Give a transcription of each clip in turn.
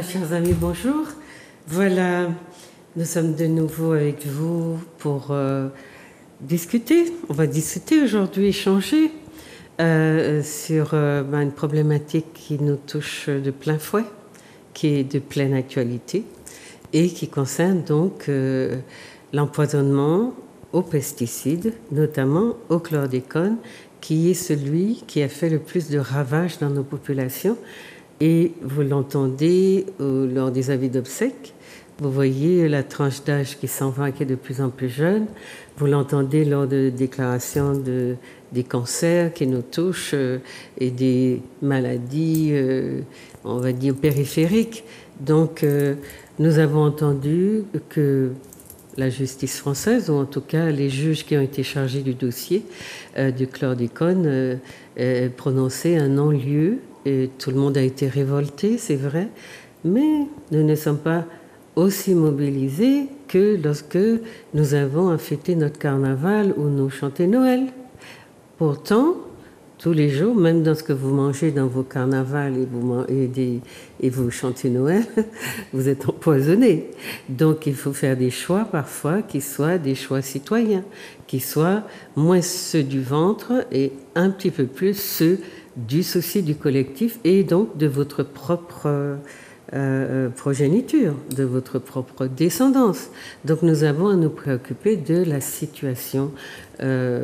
chers amis, bonjour. Voilà, nous sommes de nouveau avec vous pour discuter. On va discuter aujourd'hui, échanger sur une problématique qui nous touche de plein fouet, qui est de pleine actualité et qui concerne donc l'empoisonnement aux pesticides, notamment au chlordécone, qui est celui qui a fait le plus de ravages dans nos populations. Et vous l'entendez lors des avis d'obsèques. Vous voyez la tranche d'âge qui s'en va, qui est de plus en plus jeune. Vous l'entendez lors de déclarations des cancers qui nous touchent et des maladies, on va dire, périphériques. Donc, nous avons entendu que la justice française, ou en tout cas les juges qui ont été chargés du dossier du chlordécone, prononçaient un non-lieu. Et tout le monde a été révolté, c'est vrai, mais nous ne sommes pas aussi mobilisés que lorsque nous avons à fêter notre carnaval ou nous chanter Noël. Pourtant, tous les jours, même dans ce que vous mangez dans vos carnavals et vous chantez Noël, vous êtes empoisonnés. Donc il faut faire des choix parfois qui soient des choix citoyens, qui soient moins ceux du ventre et un petit peu plus ceux du souci du collectif et donc de votre propre progéniture, de votre propre descendance. Donc nous avons à nous préoccuper de la situation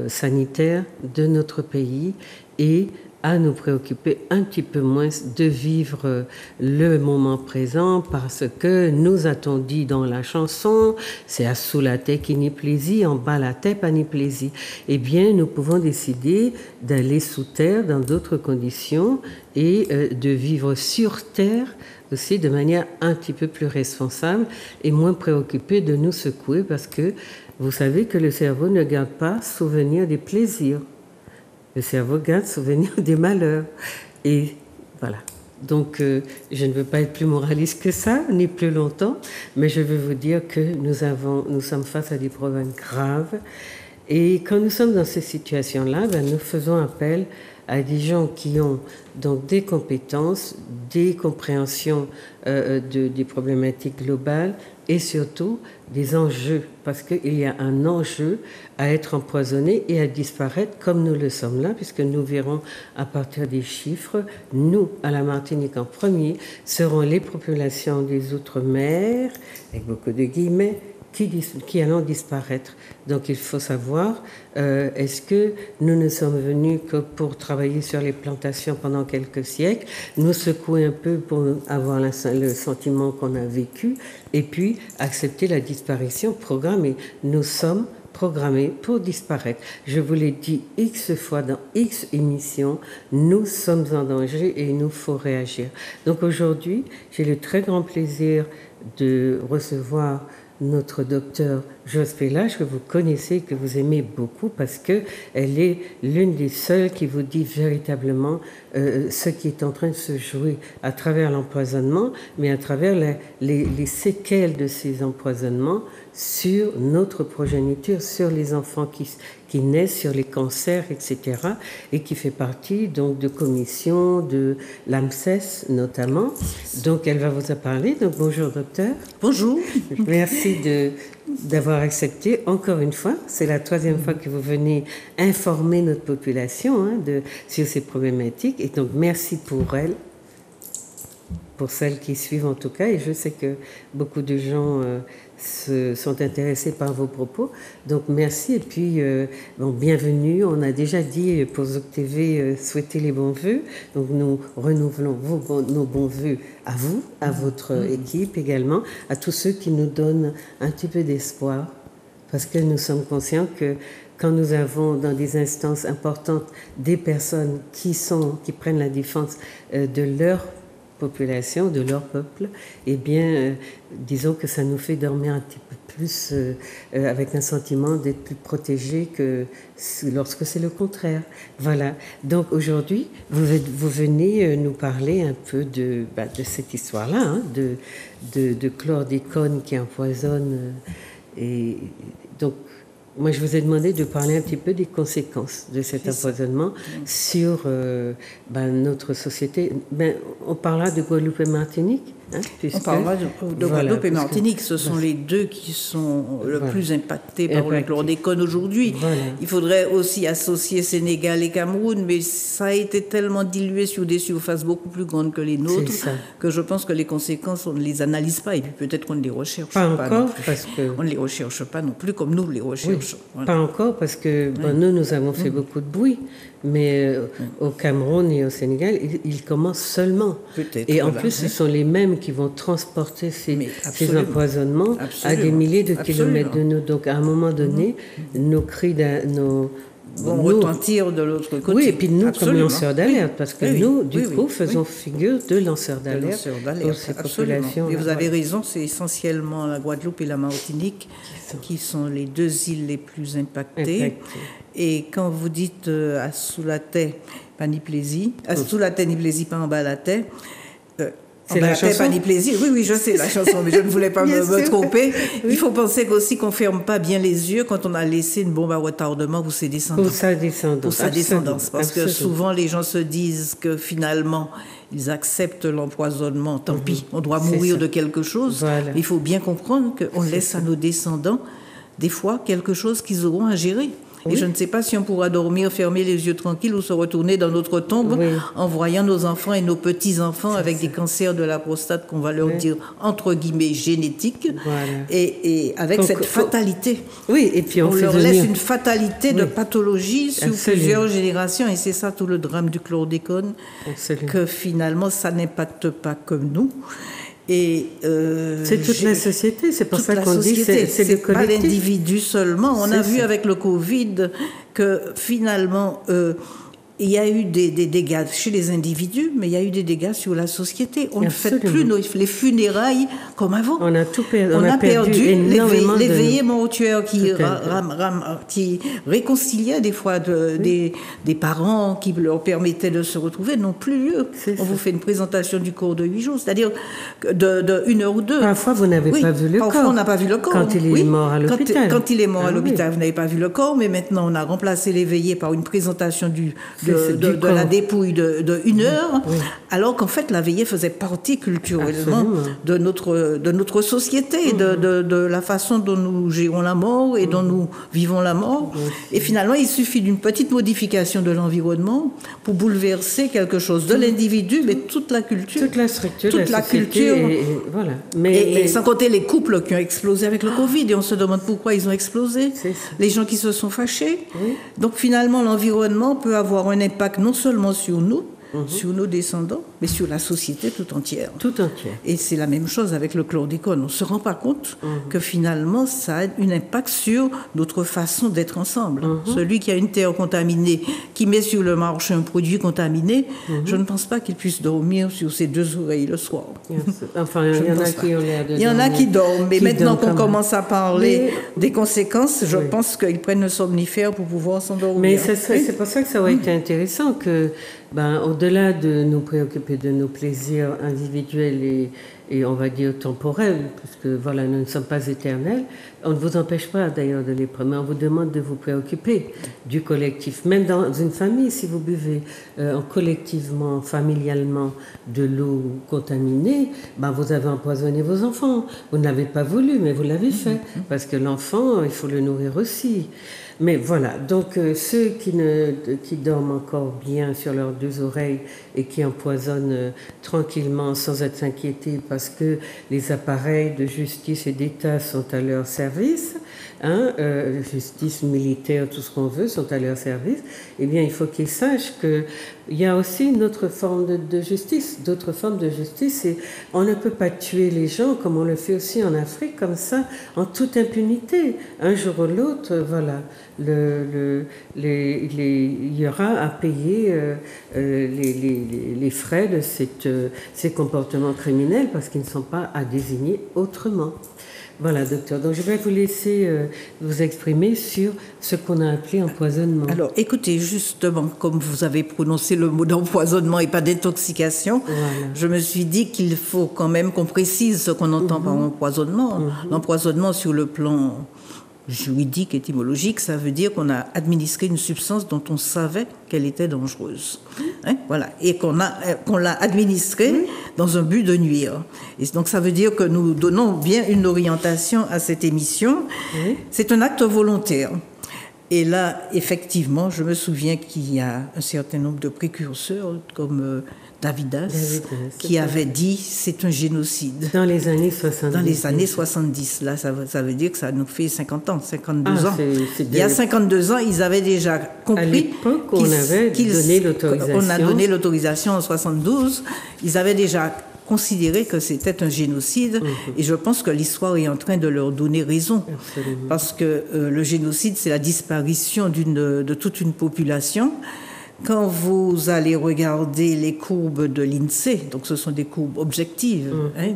sanitaire de notre pays et à nous préoccuper un petit peu moins de vivre le moment présent parce que nous a-t-on dit dans la chanson, c'est à sous la tête qui n'y plaisir, en bas la tête pas n'y plaisir. Eh bien, nous pouvons décider d'aller sous terre dans d'autres conditions et de vivre sur terre aussi de manière un petit peu plus responsable et moins préoccupée de nous secouer parce que vous savez que le cerveau ne garde pas souvenir des plaisirs. Le cerveau garde souvenir des malheurs. Et voilà. Donc, je ne veux pas être plus moraliste que ça, ni plus longtemps, mais je veux vous dire que nous sommes face à des problèmes graves. Et quand nous sommes dans ces situations-là, nous faisons appel à des gens qui ont donc des compétences, des compréhensions des problématiques globales et surtout des enjeux, parce qu'il y a un enjeu à être empoisonné et à disparaître comme nous le sommes là, puisque nous verrons à partir des chiffres, nous, à la Martinique en premier, seront les populations des Outre-mer, avec beaucoup de guillemets, qui allons disparaître. Donc il faut savoir, est-ce que nous ne sommes venus que pour travailler sur les plantations pendant quelques siècles, nous secouer un peu pour avoir le sentiment qu'on a vécu, et puis accepter la disparition programmée. Nous sommes programmés pour disparaître. Je vous l'ai dit X fois dans X émissions, nous sommes en danger et il nous faut réagir. Donc aujourd'hui, j'ai le très grand plaisir de recevoir notre docteur José Pélage, que vous connaissez, que vous aimez beaucoup, parce qu'elle est l'une des seules qui vous dit véritablement ce qui est en train de se jouer à travers l'empoisonnement, mais à travers les séquelles de ces empoisonnements sur notre progéniture, sur les enfants qui naissent, sur les cancers, etc., et qui fait partie donc de commissions de l'AMSES notamment. Donc elle va vous en parler. Donc bonjour docteur. Bonjour. Merci d'avoir accepté encore une fois. C'est la troisième fois que vous venez informer notre population sur ces problématiques. Et donc merci pour elle, pour celles qui suivent en tout cas. Et je sais que beaucoup de gens sont intéressés par vos propos. Donc merci et puis bienvenue. On a déjà dit pour Zouk TV souhaiter les bons vœux. Donc nous renouvelons nos bons vœux à vous, à votre équipe également, à tous ceux qui nous donnent un petit peu d'espoir, parce que nous sommes conscients que quand nous avons dans des instances importantes des personnes qui prennent la défense de leur population, de leur peuple, eh bien, disons que ça nous fait dormir un petit peu plus avec un sentiment d'être plus protégé que lorsque c'est le contraire. Voilà. Donc aujourd'hui, vous venez nous parler un peu de cette histoire-là, de chlordécone qui empoisonne. Et donc, moi, je vous ai demandé de parler un petit peu des conséquences de cet empoisonnement sur notre société. On parlera de Guadeloupe et Martinique. On parlera de Guadeloupe et Martinique. Ce sont les deux qui sont le plus impactés par le chlordécone aujourd'hui. Voilà. Il faudrait aussi associer Sénégal et Cameroun, mais ça a été tellement dilué sur des surfaces beaucoup plus grandes que les nôtres que je pense que les conséquences, on ne les analyse pas et puis peut-être qu'on ne les recherche pas. Pas encore, parce que... On ne les recherche pas non plus comme nous les recherchons. Oui, voilà. Pas encore, parce que nous avons fait beaucoup de bruit, mais au Cameroun et au Sénégal, ils commencent seulement. Et en plus, ce sont les mêmes qui vont transporter ces empoisonnements à des milliers de kilomètres de nous. Donc, à un moment donné, nos cris, vont retentir de l'autre côté. Oui, et puis nous, comme lanceurs d'alerte, parce que nous, du coup, faisons figure de lanceurs d'alerte pour ces populations. Et vous avez raison, c'est essentiellement la Guadeloupe et la Martinique qui sont les deux îles les plus impactées. Et quand vous dites à sous la terre, pas ni plaisir, à sous la terre ni plaisir, pas en bas la terre. C'est la chanson. Pas ni plaisir. Oui, je sais la chanson, mais je ne voulais pas me tromper. Oui. Il faut penser aussi qu'on ne ferme pas bien les yeux quand on a laissé une bombe à retardement pour ses descendants. Pour sa descendance. Pour sa descendance. Parce que souvent, les gens se disent que finalement, ils acceptent l'empoisonnement. Tant pis, on doit mourir de quelque chose. Voilà. Il faut bien comprendre qu'on laisse à nos descendants, des fois, quelque chose qu'ils auront à gérer. Et je ne sais pas si on pourra dormir, fermer les yeux tranquilles ou se retourner dans notre tombe en voyant nos enfants et nos petits-enfants avec des cancers de la prostate qu'on va leur dire, entre guillemets, génétiques, et avec cette fatalité. Oui, et puis on leur laisse une fatalité de pathologie sur plusieurs générations, et c'est ça tout le drame du chlordécone, que finalement ça n'impacte pas comme nous. Et c'est toute la société, c'est pour ça qu'on dit que c'est le collectif. Pas l'individu seulement. On a vu avec le Covid que finalement il y a eu des dégâts chez les individus, mais il y a eu des dégâts sur la société. On ne fait plus les funérailles comme avant. On a tout perdu. On a perdu les veillées mortuaires qui réconciliaient des fois des parents qui leur permettaient de se retrouver, n'ont plus lieu. On vous fait une présentation du corps de 8 jours, c'est-à-dire de 1 heure ou 2. Parfois, vous n'avez pas vu le corps. Parfois, on n'a pas vu le corps. Quand il est mort à l'hôpital. Quand il est mort à l'hôpital, vous n'avez pas vu le corps, mais maintenant, on a remplacé les veillées par une présentation de la dépouille de 1 heure, alors qu'en fait la veillée faisait partie culturellement de notre société, de la façon dont nous gérons la mort et dont nous vivons la mort. Et finalement, il suffit d'une petite modification de l'environnement pour bouleverser quelque chose de l'individu, mais toute la culture, toute la structure, toute la culture. Voilà. Et sans compter les couples qui ont explosé avec le Covid, et on se demande pourquoi ils ont explosé. Les gens qui se sont fâchés. Donc finalement, l'environnement peut avoir un impact non seulement sur nous, sur nos descendants, mais sur la société tout entière. Tout entière. Et c'est la même chose avec le chlordécone. On ne se rend pas compte que finalement, ça a un impact sur notre façon d'être ensemble. Celui qui a une terre contaminée, qui met sur le marché un produit contaminé, je ne pense pas qu'il puisse dormir sur ses 2 oreilles le soir. Enfin, il y en a qui ont l'air de dormir. Il y en a qui dorment, mais maintenant qu'on commence à parler des conséquences, je pense qu'ils prennent un somnifère pour pouvoir s'endormir. Mais c'est pour ça que ça aurait été intéressant que, au-delà de nous préoccuper de nos plaisirs individuels et on va dire temporels, puisque voilà, nous ne sommes pas éternels, on ne vous empêche pas d'ailleurs de les prendre, mais on vous demande de vous préoccuper du collectif. Même dans une famille, si vous buvez collectivement, familialement de l'eau contaminée, vous avez empoisonné vos enfants. Vous ne l'avez pas voulu, mais vous l'avez fait, parce que l'enfant, il faut le nourrir aussi. Mais voilà, donc ceux qui dorment encore bien sur leurs 2 oreilles et qui empoisonnent tranquillement sans être s'inquiéter parce que les appareils de justice et d'État sont à leur service, justice militaire, tout ce qu'on veut, sont à leur service, eh bien il faut qu'ils sachent qu'il y a aussi une autre forme de justice, d'autres formes de justice, et on ne peut pas tuer les gens comme on le fait aussi en Afrique, comme ça, en toute impunité. Un jour ou l'autre, voilà, il y aura à payer les frais de ces comportements criminels parce qu'ils ne sont pas à désigner autrement. Voilà, docteur. Donc, je vais vous laisser vous exprimer sur ce qu'on a appelé empoisonnement. Alors, écoutez, justement, comme vous avez prononcé le mot d'empoisonnement et pas d'intoxication, je me suis dit qu'il faut quand même qu'on précise ce qu'on entend par empoisonnement. L'empoisonnement sur le plan juridique, étymologique, ça veut dire qu'on a administré une substance dont on savait qu'elle était dangereuse. Voilà. Et qu'on l'a administrée dans un but de nuire. Et donc ça veut dire que nous donnons bien une orientation à cette émission. C'est un acte volontaire. Et là, effectivement, je me souviens qu'il y a un certain nombre de précurseurs, comme Davidas, qui avait dit c'est un génocide. Dans les années 70. Dans les années 70. Là, ça veut dire que ça nous fait 50 ans, 52 ans. Il y a 52 ans, ils avaient déjà compris. À l'époque, on avait donné l'autorisation. On a donné l'autorisation en 72. Ils avaient déjà considéré que c'était un génocide. Et je pense que l'histoire est en train de leur donner raison. Absolument. Parce que le génocide, c'est la disparition de toute une population. Quand vous allez regarder les courbes de l'INSEE, donc ce sont des courbes objectives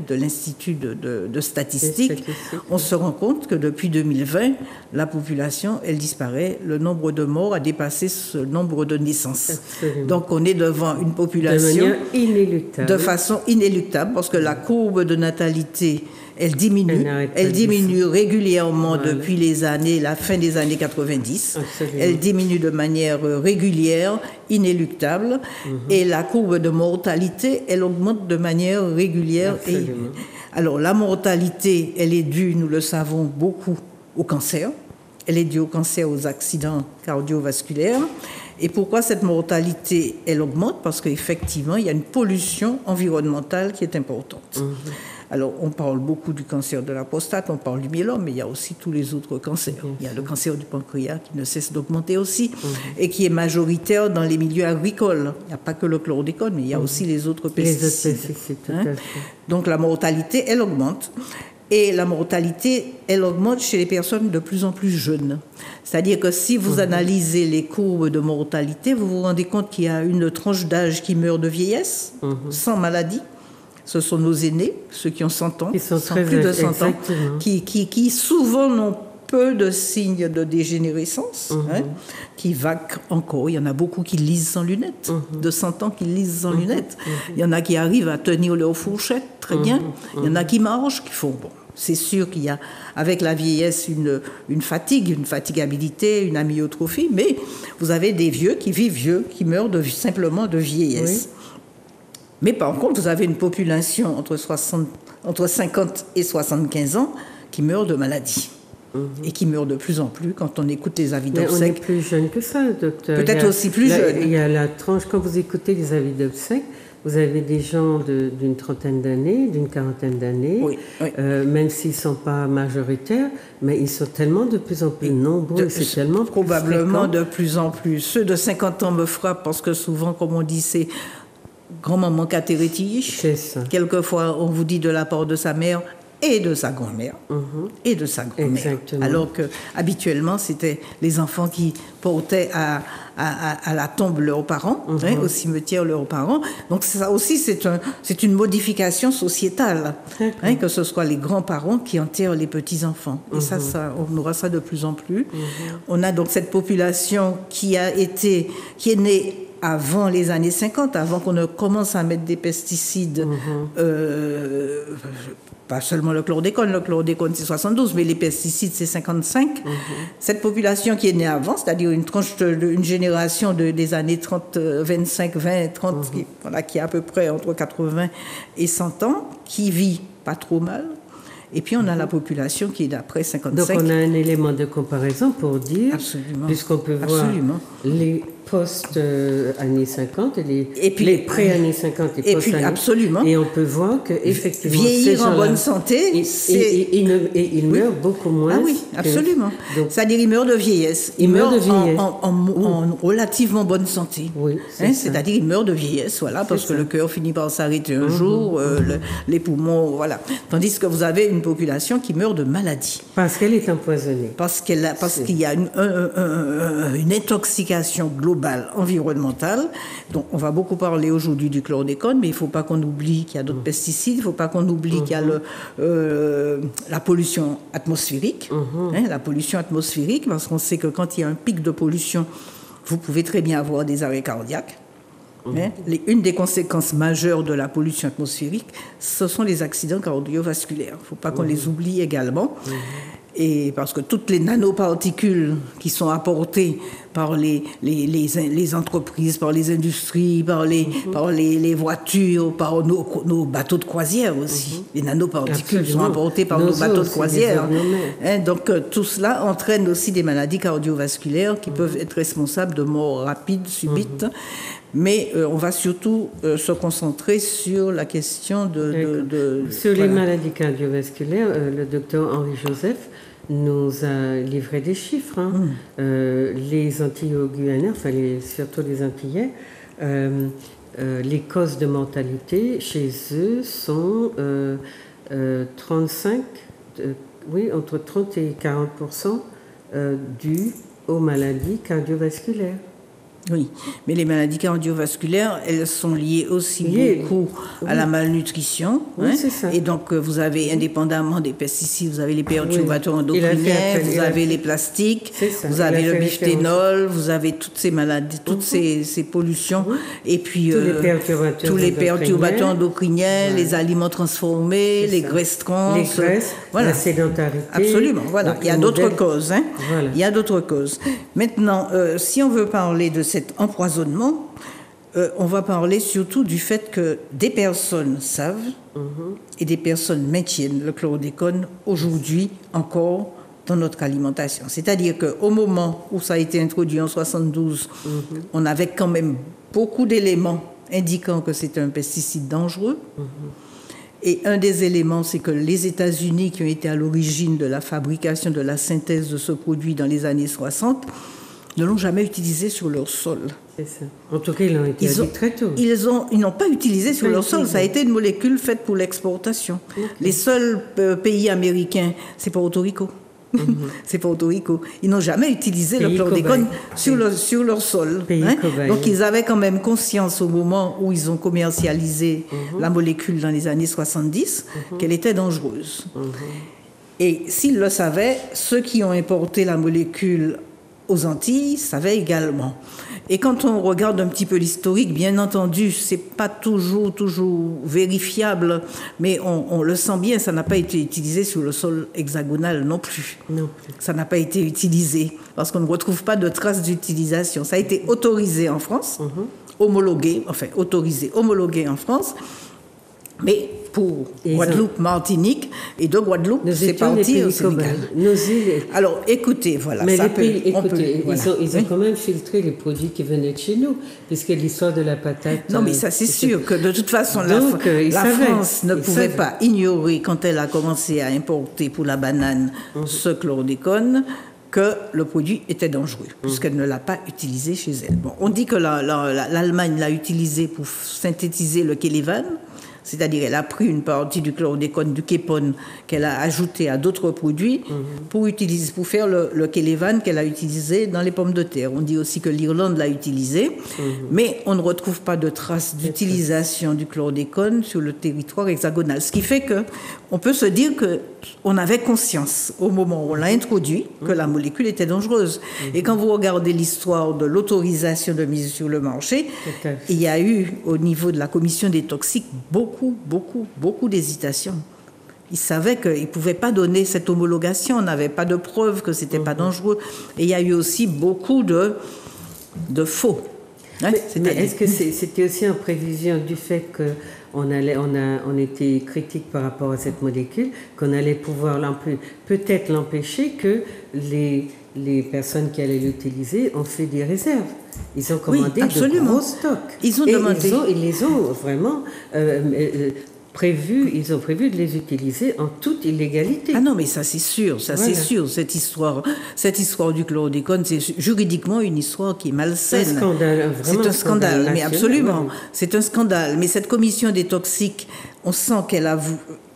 de l'Institut de statistiques, on se rend compte que depuis 2020, la population, elle disparaît. Le nombre de morts a dépassé ce nombre de naissances. Absolument. Donc on est devant une population de manière inéluctable. De façon inéluctable, parce que la courbe de natalité, elle diminue régulièrement depuis la fin des années 90. Absolument. Elle diminue de manière régulière, inéluctable. Et la courbe de mortalité, elle augmente de manière régulière. Alors la mortalité, elle est due, nous le savons, beaucoup au cancer. Elle est due au cancer, aux accidents cardiovasculaires. Et pourquoi cette mortalité, elle augmente? Parce qu'effectivement, il y a une pollution environnementale qui est importante. Alors, on parle beaucoup du cancer de la prostate, on parle du myélome, mais il y a aussi tous les autres cancers. Il y a le cancer du pancréas qui ne cesse d'augmenter aussi et qui est majoritaire dans les milieux agricoles. Il n'y a pas que le chlordécone, mais il y a aussi les autres pesticides. Tout à fait. Donc, la mortalité, elle augmente. Et la mortalité, elle augmente chez les personnes de plus en plus jeunes. C'est-à-dire que si vous analysez les courbes de mortalité, vous vous rendez compte qu'il y a une tranche d'âge qui meurt de vieillesse, sans maladie. Ce sont nos aînés, ceux qui ont 100 ans, plus de 100 ans, qui souvent n'ont peu de signes de dégénérescence, qui vaquent encore. Il y en a beaucoup qui lisent sans lunettes, de 100 ans qui lisent sans lunettes. Il y en a qui arrivent à tenir leur fourchette très bien. Il y en a qui marchent, qui font bon. C'est sûr qu'il y a, avec la vieillesse, une fatigue, une fatigabilité, une amyotrophie, mais vous avez des vieux qui vivent vieux, qui meurent simplement de vieillesse. Mais par contre, vous avez une population entre 50 et 75 ans qui meurt de maladie. Et qui meurt de plus en plus quand on écoute les avis d'obsèques. On est plus jeune que ça, docteur. Peut-être aussi plus jeune. Il y a la tranche, quand vous écoutez les avis d'obsèques, vous avez des gens d'une trentaine d'années, d'une quarantaine d'années, même s'ils ne sont pas majoritaires, mais ils sont tellement de plus en plus nombreux, c'est tellement probablement de plus en plus. Ceux de 50 ans me frappent parce que souvent, comme on dit, c'est grand-maman catérétige. C'est ça. Quelquefois, on vous dit de la part de sa mère et de sa grand-mère. Et de sa grand-mère. Exactement. Alors que habituellement, c'était les enfants qui portaient à la tombe leurs parents, au cimetière leurs parents. Donc ça aussi, c'est une modification sociétale. Que ce soit les grands-parents qui enterrent les petits-enfants. Et ça, on aura ça de plus en plus. On a donc cette population qui est née avant les années 50, avant qu'on ne commence à mettre des pesticides, pas seulement le chlordécone c'est 72, mais les pesticides c'est 55. Cette population qui est née avant, c'est-à-dire une génération des années 30, 25, 20, 30, qui a à peu près entre 80 et 100 ans, qui vit pas trop mal. Et puis on a la population qui est d'après 55. Donc on a un élément de comparaison pour dire, puisqu'on peut voir les post-années 50 et les pré-années 50 et post-années. Absolument. Et on peut voir qu'effectivement, vieillir en bonne santé, ils meurent beaucoup moins. Ah oui, absolument. C'est-à-dire ils meurent de vieillesse. Ils meurent en relativement bonne santé. Oui, c'est-à-dire ils meurent de vieillesse, voilà, parce que le cœur finit par s'arrêter un jour, les poumons, voilà. Tandis que vous avez une population qui meurt de maladie. Parce qu'elle est empoisonnée. Parce qu'il y a une intoxication globale environnementale. Donc, on va beaucoup parler aujourd'hui du chlordécone, mais il ne faut pas qu'on oublie qu'il y a d'autres pesticides, il ne faut pas qu'on oublie qu'il y a la pollution atmosphérique. La pollution atmosphérique, parce qu'on sait que quand il y a un pic de pollution, vous pouvez très bien avoir des arrêts cardiaques. Une des conséquences majeures de la pollution atmosphérique, ce sont les accidents cardiovasculaires. Il ne faut pas qu'on les oublie également. Et parce que toutes les nanoparticules qui sont apportées par les entreprises, par les industries, par les voitures, par nos bateaux de croisière aussi. Les nanoparticules sont apportées par nos bateaux de croisière. Donc tout cela entraîne aussi des maladies cardiovasculaires qui peuvent être responsables de morts rapides, subites. Mais on va surtout se concentrer sur la question sur les maladies cardiovasculaires. Le docteur Henri Joseph nous a livré des chiffres. Les Antillo-Guyanais, enfin surtout les Antillais, les causes de mortalité chez eux sont 35, entre 30 et 40% dues aux maladies cardiovasculaires. Oui, mais les maladies cardiovasculaires, elles sont liées aussi beaucoup à la malnutrition. Oui, c'est ça. Et donc, vous avez, indépendamment des pesticides, vous avez les perturbateurs endocriniens, vous avez les plastiques, vous avez le biphénol, vous avez toutes ces maladies, toutes ces pollutions. Et puis, tous les perturbateurs endocriniens, les aliments transformés, les graisses trans. Les graisses, la sédentarité. Absolument, voilà. Il y a d'autres causes. Voilà. Il y a d'autres causes. Maintenant, si on veut parler de cet empoisonnement, on va parler surtout du fait que des personnes savent et des personnes maintiennent le chlordécone aujourd'hui encore dans notre alimentation. C'est-à-dire qu'au moment où ça a été introduit en 72, on avait quand même beaucoup d'éléments indiquant que c'est un pesticide dangereux. Et un des éléments, c'est que les États-Unis, qui ont été à l'origine de la fabrication, de la synthèse de ce produit dans les années 60, ne l'ont jamais utilisé sur leur sol. C'est ça. En tout cas, ils l'ont utilisé très tôt. Ils n'ont pas utilisé sur leur sol. Ça a été une molécule faite pour l'exportation. Les seuls pays américains, c'est Porto Rico. C'est Porto Rico. Ils n'ont jamais utilisé le chlordécone sur leur sol. Donc, ils avaient quand même conscience au moment où ils ont commercialisé la molécule dans les années 70 qu'elle était dangereuse. Et s'ils le savaient, ceux qui ont importé la molécule aux Antilles savaient également. Et quand on regarde un petit peu l'historique, bien entendu, c'est pas toujours vérifiable, mais on le sent bien, ça n'a pas été utilisé sur le sol hexagonal non plus. Ça n'a pas été utilisé, parce qu'on ne retrouve pas de traces d'utilisation. Ça a été autorisé en France, homologué en France, mais pour Guadeloupe, Martinique, et de Guadeloupe, c'est parti au Sénégal. Alors, écoutez, voilà. Mais les pays, ils ont quand même filtré les produits qui venaient de chez nous, puisque l'histoire de la patate... Non, mais ça, c'est sûr que de toute façon, la France ne pouvait pas ignorer, quand elle a commencé à importer pour la banane ce chlordécone, que le produit était dangereux, puisqu'elle ne l'a pas utilisé chez elle. Bon, on dit que l'Allemagne l'a utilisé pour synthétiser le Kélévan, c'est-à-dire elle a pris une partie du chlordécone, du képone, qu'elle a ajouté à d'autres produits pour faire le Kélévan qu'elle a utilisé dans les pommes de terre. On dit aussi que l'Irlande l'a utilisé, mais on ne retrouve pas de traces d'utilisation du chlordécone sur le territoire hexagonal. Ce qui fait qu'on peut se dire qu'on avait conscience au moment où on l'a introduit que la molécule était dangereuse. Et quand vous regardez l'histoire de l'autorisation de mise sur le marché, il y a eu au niveau de la commission des toxiques beaucoup d'hésitation. Ils savaient qu'ils ne pouvaient pas donner cette homologation, on n'avait pas de preuve que ce n'était pas dangereux. Et il y a eu aussi beaucoup de faux. Mais est-ce que c'était aussi en prévision du fait qu'on était critique par rapport à cette molécule, qu'on allait pouvoir peut-être l'empêcher, que les personnes qui allaient l'utiliser ont fait des réserves. Ils ont commandé de gros stocks. Ils ont demandé. Ils les ont vraiment prévu de les utiliser en toute illégalité. Ah non, mais ça c'est sûr, c'est sûr. Cette histoire du chlordécone, c'est juridiquement une histoire qui est malsaine. C'est un scandale, vraiment. C'est un scandale, mais absolument. C'est un scandale. Mais cette commission des toxiques, on sent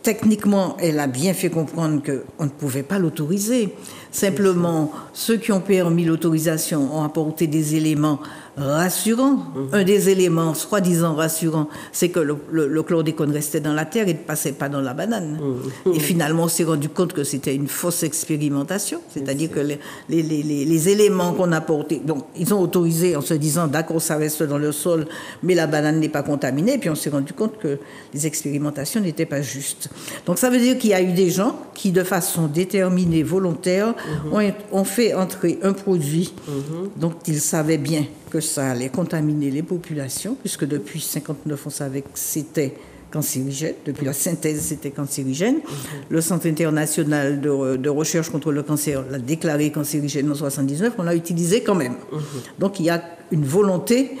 techniquement, elle a bien fait comprendre qu'on ne pouvait pas l'autoriser. Simplement, ceux qui ont permis l'autorisation ont apporté des éléments rassurants. Un des éléments soi-disant rassurants, c'est que le chlordécone restait dans la terre et ne passait pas dans la banane. Et finalement, on s'est rendu compte que c'était une fausse expérimentation. C'est-à-dire que les éléments qu'on a apportés, donc ils ont autorisé en se disant, d'accord, ça reste dans le sol, mais la banane n'est pas contaminée. Et puis on s'est rendu compte que les expérimentations n'étaient pas justes. Donc ça veut dire qu'il y a eu des gens qui, de façon déterminée, volontaire, ont fait entrer un produit dont ils savaient bien que ça allait contaminer les populations, puisque depuis 1959, on savait que c'était cancérigène. Depuis la synthèse, c'était cancérigène. Le Centre international de recherche contre le cancer l'a déclaré cancérigène en 1979. On l'a utilisé quand même. Donc, il y a une volonté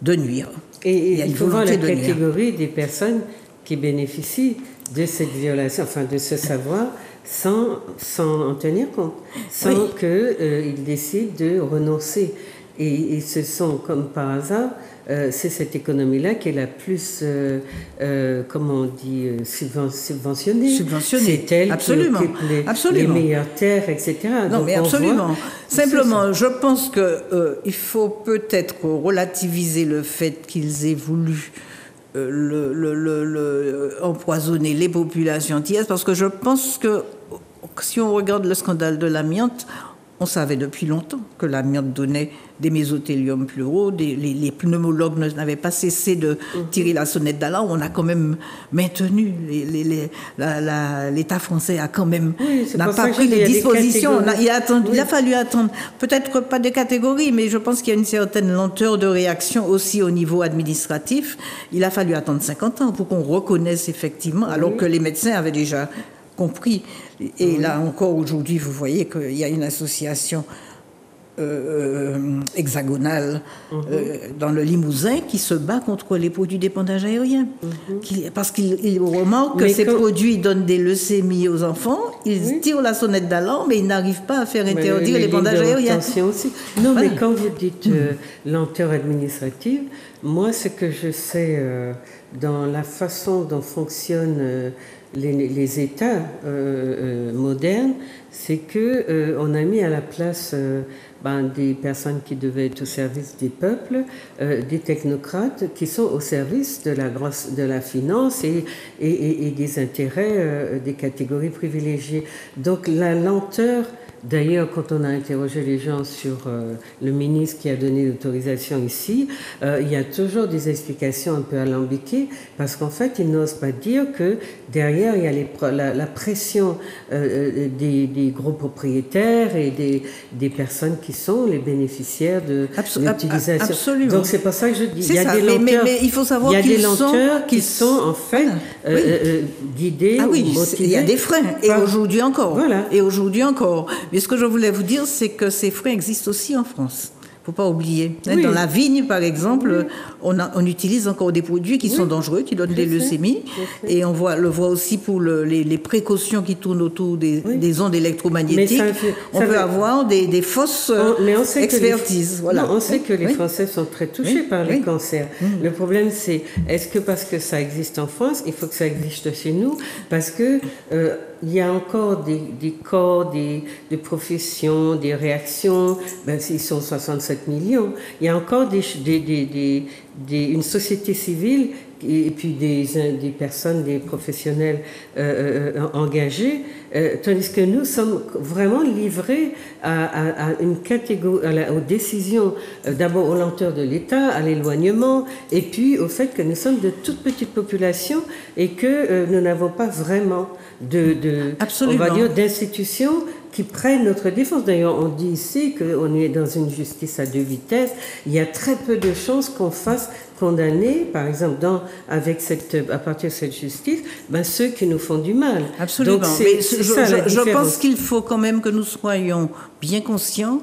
de nuire. Et il faut voir la catégorie des personnes qui bénéficient de cette violation, enfin de ce savoir, sans en tenir compte, sans qu'ils décident de renoncer. Et ce sont, comme par hasard, c'est cette économie-là qui est la plus, comment on dit, subventionnée. C'est elle absolument. Qui occupe les meilleures terres, etc. Non, donc mais absolument. Simplement, je pense qu'il faut peut-être relativiser le fait qu'ils aient voulu empoisonner les populations antillaises, parce que je pense que si on regarde le scandale de l'amiante, on savait depuis longtemps que l'amiante donnait des mésothéliums pleuraux, les pneumologues n'avaient pas cessé de tirer la sonnette d'alarme. On a quand même maintenu, l'État français a quand même n'a pas pris les dispositions. Il a fallu attendre, peut-être pas des catégories, mais je pense qu'il y a une certaine lenteur de réaction aussi au niveau administratif. Il a fallu attendre 50 ans pour qu'on reconnaisse effectivement, alors que les médecins avaient déjà compris. Et là encore, aujourd'hui, vous voyez qu'il y a une association hexagonale dans le Limousin qui se bat contre les produits d'épandage aérien. Parce qu'il remarque que ces produits donnent des leucémies aux enfants, ils tirent la sonnette d'alarme, mais ils n'arrivent pas à faire interdire l'épandage aérien. Aussi. Non, voilà. Mais quand vous dites lenteur administrative, moi, ce que je sais dans la façon dont fonctionnent les États modernes, c'est que on a mis à la place des personnes qui devaient être au service des peuples, des technocrates qui sont au service de la finance et des intérêts des catégories privilégiées. Donc la lenteur. D'ailleurs, quand on a interrogé les gens sur le ministre qui a donné l'autorisation ici, il y a toujours des explications un peu alambiquées, parce qu'en fait, ils n'osent pas dire que derrière, il y a la pression des gros propriétaires et des personnes qui sont les bénéficiaires de l'utilisation. Absolument. Donc, c'est pour ça que je dis, il y a des lenteurs, mais il faut savoir qu'il y a des lenteurs qui sont en fait guidées ou motivées. Il y a des freins, et aujourd'hui encore. Voilà. Et aujourd'hui encore. Mais ce que je voulais vous dire, c'est que ces freins existent aussi en France. Il ne faut pas oublier. Dans la vigne, par exemple, on utilise encore des produits qui sont dangereux, qui donnent des leucémies. Et on le voit aussi pour les précautions qui tournent autour des ondes électromagnétiques. On peut avoir des fausses expertises. Voilà. On sait que les Français sont très touchés par les cancers. Le problème, c'est, est-ce que parce que ça existe en France, il faut que ça existe chez nous? Parce que il y a encore des corps, des professions, des réactions. Ils sont 67 millions. Il y a encore une société civile et puis des personnes, des professionnels engagés, tandis que nous sommes vraiment livrés à une catégorie, aux décisions, d'abord aux lenteurs de l'État, à l'éloignement, et puis au fait que nous sommes de toutes petites populations et que nous n'avons pas vraiment on va dire, d'institutions qui prennent notre défense. D'ailleurs, on dit ici qu'on est dans une justice à deux vitesses. Il y a très peu de chances qu'on fasse condamner, par exemple, à partir de cette justice, ceux qui nous font du mal. Absolument. Donc, je pense qu'il faut quand même que nous soyons bien conscients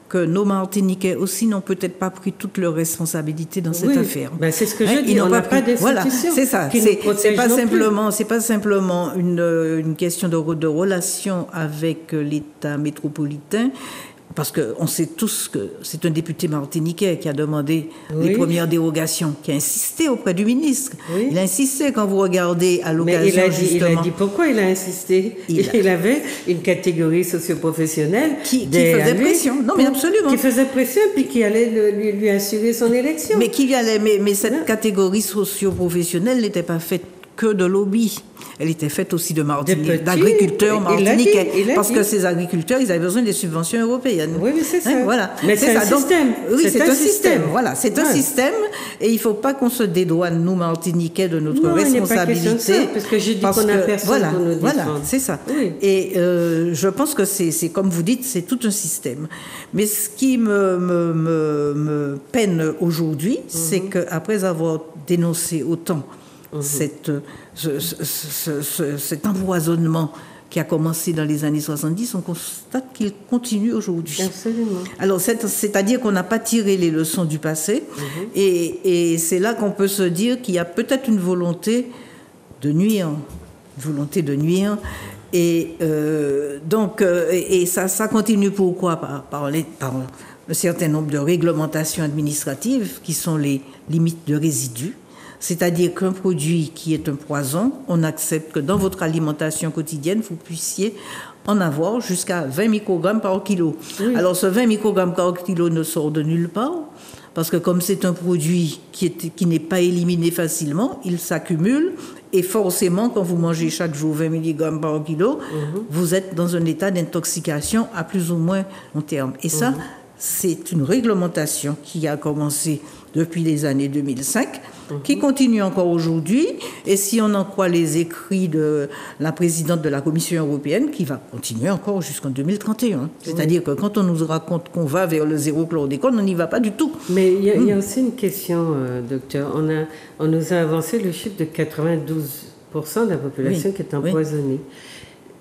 que nos Martiniquais aussi n'ont peut-être pas pris toutes leurs responsabilités dans cette affaire. C'est ce que je dis. On n'a pas d'institution. Voilà, c'est ça. C'est pas simplement une question de relation avec l'État métropolitain. parce qu'on sait tous que c'est un député martiniquais qui a demandé les premières dérogations, qui a insisté auprès du ministre. Oui. Il a insisté quand vous regardez à l'occasion, il a dit pourquoi il a insisté. Il avait une catégorie socio-professionnelle qui faisait pression. Non, mais absolument. Qui faisait pression puis qui allait lui assurer son élection. Mais cette catégorie socio-professionnelle n'était pas faite que de lobby. Elle était faite aussi d'agriculteurs martiniquais. Parce que ces agriculteurs, ils avaient besoin des subventions européennes. Oui, mais c'est ça. Voilà. Mais c'est un système. Oui, c'est un système. Voilà, c'est un système. Et il ne faut pas qu'on se dédouane, nous, Martiniquais, de notre responsabilité. Il n'est pas question de ça, parce que j'ai dit qu'on n'a personne pour nous défendre. Voilà, c'est ça. Oui. Et je pense que c'est comme vous dites, c'est tout un système. Mais ce qui me peine aujourd'hui, c'est qu'après avoir dénoncé autant cet empoisonnement qui a commencé dans les années 70, on constate qu'il continue aujourd'hui. Absolument. Alors, c'est-à-dire qu'on n'a pas tiré les leçons du passé, et c'est là qu'on peut se dire qu'il y a peut-être une volonté de nuire, et donc, et ça continue pourquoi par un certain nombre de réglementations administratives qui sont les limites de résidus. C'est-à-dire qu'un produit qui est un poison, on accepte que dans votre alimentation quotidienne, vous puissiez en avoir jusqu'à 20 microgrammes par kilo. Oui. Alors, ce 20 microgrammes par kilo ne sort de nulle part, parce que comme c'est un produit qui n'est pas éliminé facilement, il s'accumule, et forcément, quand vous mangez chaque jour 20 mg par kilo, vous êtes dans un état d'intoxication à plus ou moins long terme. Et ça, c'est une réglementation qui a commencé depuis les années 2005, qui continue encore aujourd'hui, et si on en croit les écrits de la présidente de la Commission européenne, qui va continuer encore jusqu'en 2031. C'est-à-dire que quand on nous raconte qu'on va vers le zéro chlordécone, on n'y va pas du tout. Mais il y a aussi une question, docteur. On nous a avancé le chiffre de 92% de la population qui est empoisonnée.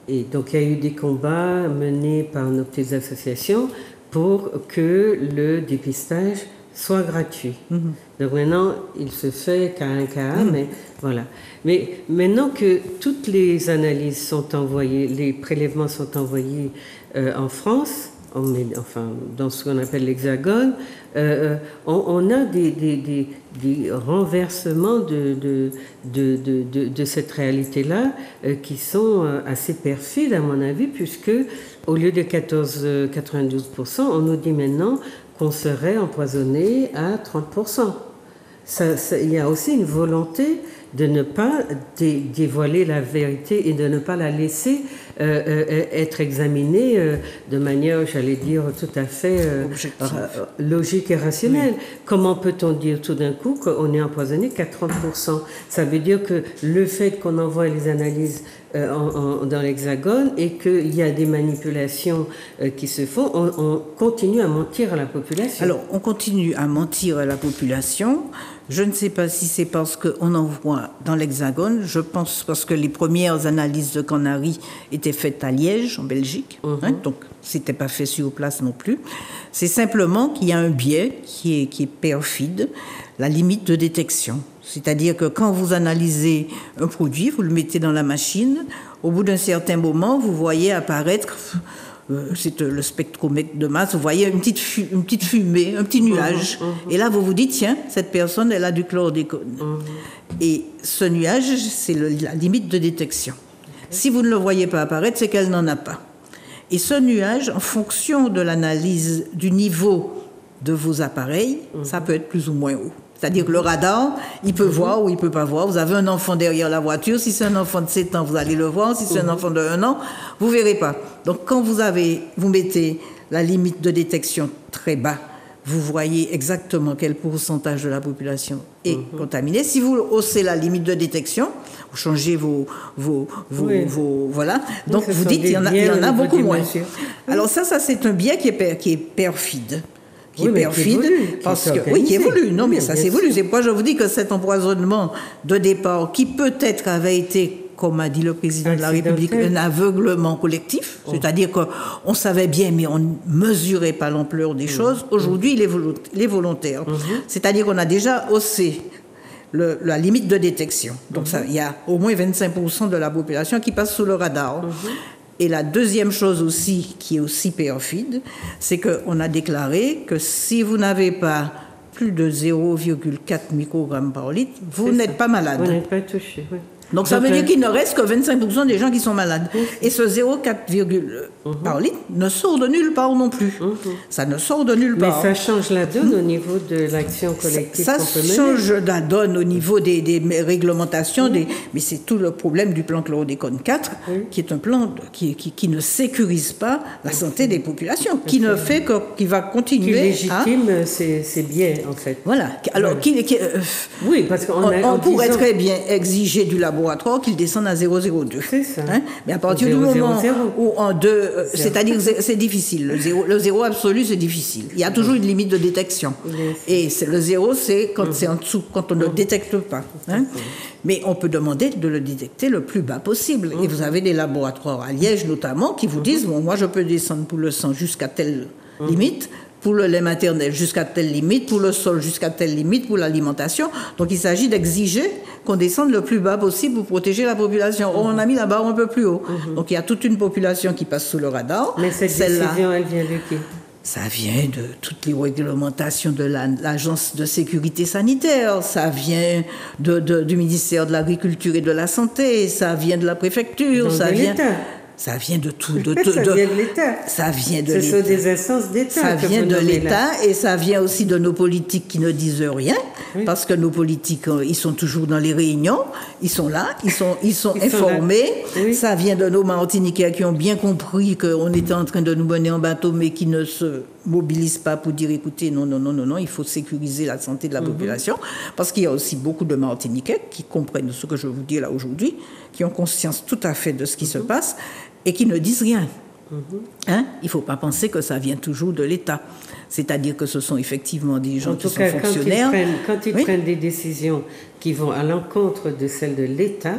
Et donc il y a eu des combats menés par nos petites associations pour que le dépistage soit gratuit. Donc maintenant, il se fait cas un cas, mais voilà. Mais maintenant que toutes les analyses sont envoyées, les prélèvements sont envoyés en France, dans ce qu'on appelle l'Hexagone, on a des renversements de cette réalité-là qui sont assez perfides, à mon avis, puisque au lieu de 92%, on nous dit maintenant qu'on serait empoisonné à 30%. Il y a aussi une volonté de ne pas dévoiler la vérité et de ne pas la laisser être examinée de manière, j'allais dire, tout à fait logique et rationnelle. Oui. Comment peut-on dire tout d'un coup qu'on est empoisonné qu'à 30%? Ça veut dire que le fait qu'on envoie les analyses dans l'Hexagone et qu'il y a des manipulations qui se font, on continue à mentir à la population. Alors, on continue à mentir à la population. Je ne sais pas si c'est parce qu'on envoie dans l'Hexagone. Je pense parce que les premières analyses de Canaries étaient faites à Liège, en Belgique. Donc, c'était pas fait sur place non plus. C'est simplement qu'il y a un biais qui est perfide, la limite de détection. C'est-à-dire que quand vous analysez un produit, vous le mettez dans la machine, au bout d'un certain moment, vous voyez apparaître, c'est le spectromètre de masse, vous voyez une petite fumée, un petit nuage. Et là, vous vous dites, tiens, cette personne, elle a du chlordécone. Et ce nuage, c'est la limite de détection. Si vous ne le voyez pas apparaître, c'est qu'elle n'en a pas. Et ce nuage, en fonction de l'analyse du niveau de vos appareils, ça peut être plus ou moins haut. C'est-à-dire que le radar, il peut voir ou il ne peut pas voir. Vous avez un enfant derrière la voiture. Si c'est un enfant de 7 ans, vous allez le voir. Si c'est un enfant de 1 an, vous ne verrez pas. Donc, quand vous mettez la limite de détection très bas, vous voyez exactement quel pourcentage de la population est contaminée. Si vous haussez la limite de détection, vous changez vos voilà. Donc, vous dites, il y en a beaucoup moins. Alors ça c'est un biais qui est perfide. Qui est perfide, qui est voulu. Non, mais ça c'est voulu. C'est pourquoi je vous dis que cet empoisonnement de départ, qui peut-être avait été, comme a dit le président de la République, un aveuglement collectif, c'est-à-dire qu'on savait bien, mais on ne mesurait pas l'ampleur des choses. Aujourd'hui, il est volontaire. C'est-à-dire qu'on a déjà haussé la limite de détection. Donc, il y a au moins 25% de la population qui passe sous le radar. Et la deuxième chose aussi, qui est aussi perfide, c'est qu'on a déclaré que si vous n'avez pas plus de 0,4 microgrammes par litre, vous n'êtes pas malade. Vous n'êtes pas touché, oui. Donc ça veut dire qu'il ne reste que 25% des gens qui sont malades. Et ce 0,4 par litre ne sort de nulle part non plus. Ça ne sort de nulle part. Mais ça change la donne au niveau de l'action collective. Ça change la donne au niveau des réglementations. Mais c'est tout le problème du plan chlordécone 4, qui est un plan qui ne sécurise pas la santé des populations, qui ne fait qui va continuer qui légitime ces biais, en fait. Voilà. Alors, oui, parce qu'on pourrait très bien exiger du laboratoire qu'il descende à 0,02. C'est ça. Mais à partir du moment où en 2, c'est-à-dire c'est difficile. Le zéro absolu, c'est difficile. Il y a toujours une limite de détection. Et le 0, c'est quand c'est en dessous, quand on ne détecte pas. Mais on peut demander de le détecter le plus bas possible. Et vous avez des laboratoires à Liège notamment qui vous disent, bon, moi je peux descendre pour le sang jusqu'à telle limite, pour le lait maternel jusqu'à telle limite, pour le sol jusqu'à telle limite, pour l'alimentation. Donc il s'agit d'exiger qu'on descende le plus bas possible pour protéger la population. On a mis la barre un peu plus haut. Donc il y a toute une population qui passe sous le radar. Mais cette décision, elle vient de qui ? Ça vient de toutes les réglementations de l'Agence de sécurité sanitaire, ça vient du ministère de l'Agriculture et de la Santé, ça vient de la préfecture, donc ça vient... l'État. Ça vient de tout. Ça vient de l'État. Ça vient de l'État. Ce sont des l'État. instances d'État. Ça vient de l'État et ça vient aussi de nos politiques qui ne disent rien, parce que nos politiques, ils sont toujours dans les réunions, ils sont là, ils sont informés. Ça vient de nos Martiniquais qui ont bien compris qu'on était en train de nous mener en bateau, mais qui ne se mobilisent pas pour dire, écoutez, non, il faut sécuriser la santé de la population, parce qu'il y a aussi beaucoup de Martiniquais qui comprennent ce que je vous dis là aujourd'hui, qui ont conscience tout à fait de ce qui se passe, et qui ne disent rien. Il ne faut pas penser que ça vient toujours de l'État. C'est-à-dire que ce sont effectivement des gens qui sont fonctionnaires. Quand ils prennent des décisions qui vont à l'encontre de celles de l'État,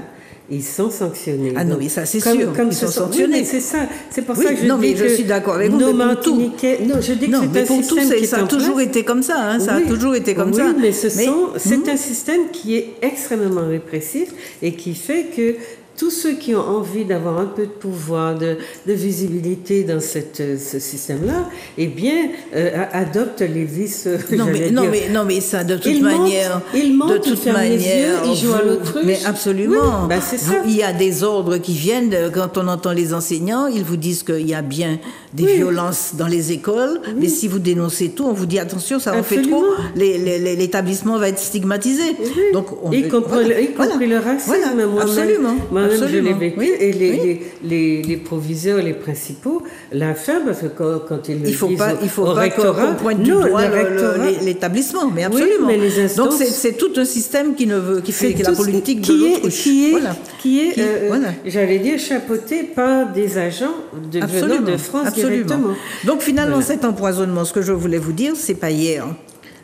ils sont sanctionnés. Ah non, mais ça c'est sûr, ils sont sanctionnés. Oui, c'est ça. C'est pour ça que je dis mais je suis d'accord avec vous. Nos Martiniquais... Non, je dis que c'est un système qui ça a toujours été comme ça. Ça a toujours été comme ça. Oui, mais c'est un système qui est extrêmement répressif et qui fait que tous ceux qui ont envie d'avoir un peu de pouvoir, de visibilité dans ce système-là, eh bien, adoptent les vices. Non, mais ça, de toute manière. Ils montent, ils jouent à l'autruche. Mais absolument. Oui, c'est ça. Il y a des ordres qui viennent, quand on entend les enseignants, ils vous disent qu'il y a bien des violences dans les écoles, mais si vous dénoncez tout, on vous dit attention, ça en fait trop, l'établissement va être stigmatisé. Donc, y compris le racisme. Voilà, absolument. Moi-même, je l'ai vécu, et les proviseurs, les principaux, la fin, parce que quand ils le disent il faut pas qu'on pointe du doigt l'établissement, mais absolument. Oui, mais les instances, donc c'est tout un système qui fait la politique de l'autruche. Qui est j'allais dire, chapeauté par des agents venant de France directement. Donc finalement, cet empoisonnement, ce que je voulais vous dire, c'est pas hier.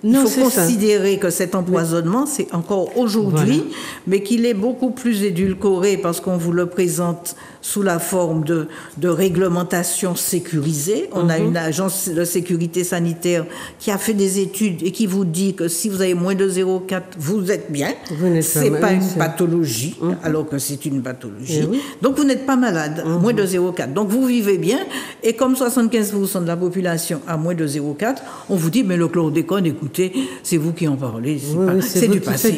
Il faut considérer que cet empoisonnement, c'est encore aujourd'hui, mais qu'il est beaucoup plus édulcoré parce qu'on vous le présente sous la forme de réglementation sécurisée. On a une agence de sécurité sanitaire qui a fait des études et qui vous dit que si vous avez moins de 0,4, vous êtes bien. C'est pas une pathologie, alors que c'est une pathologie. Donc vous n'êtes pas malade, moins de 0,4. Donc vous vivez bien. Et comme 75% de la population a moins de 0,4, on vous dit, mais le chlordécone, écoutez, c'est vous qui en parlez. C'est du passé.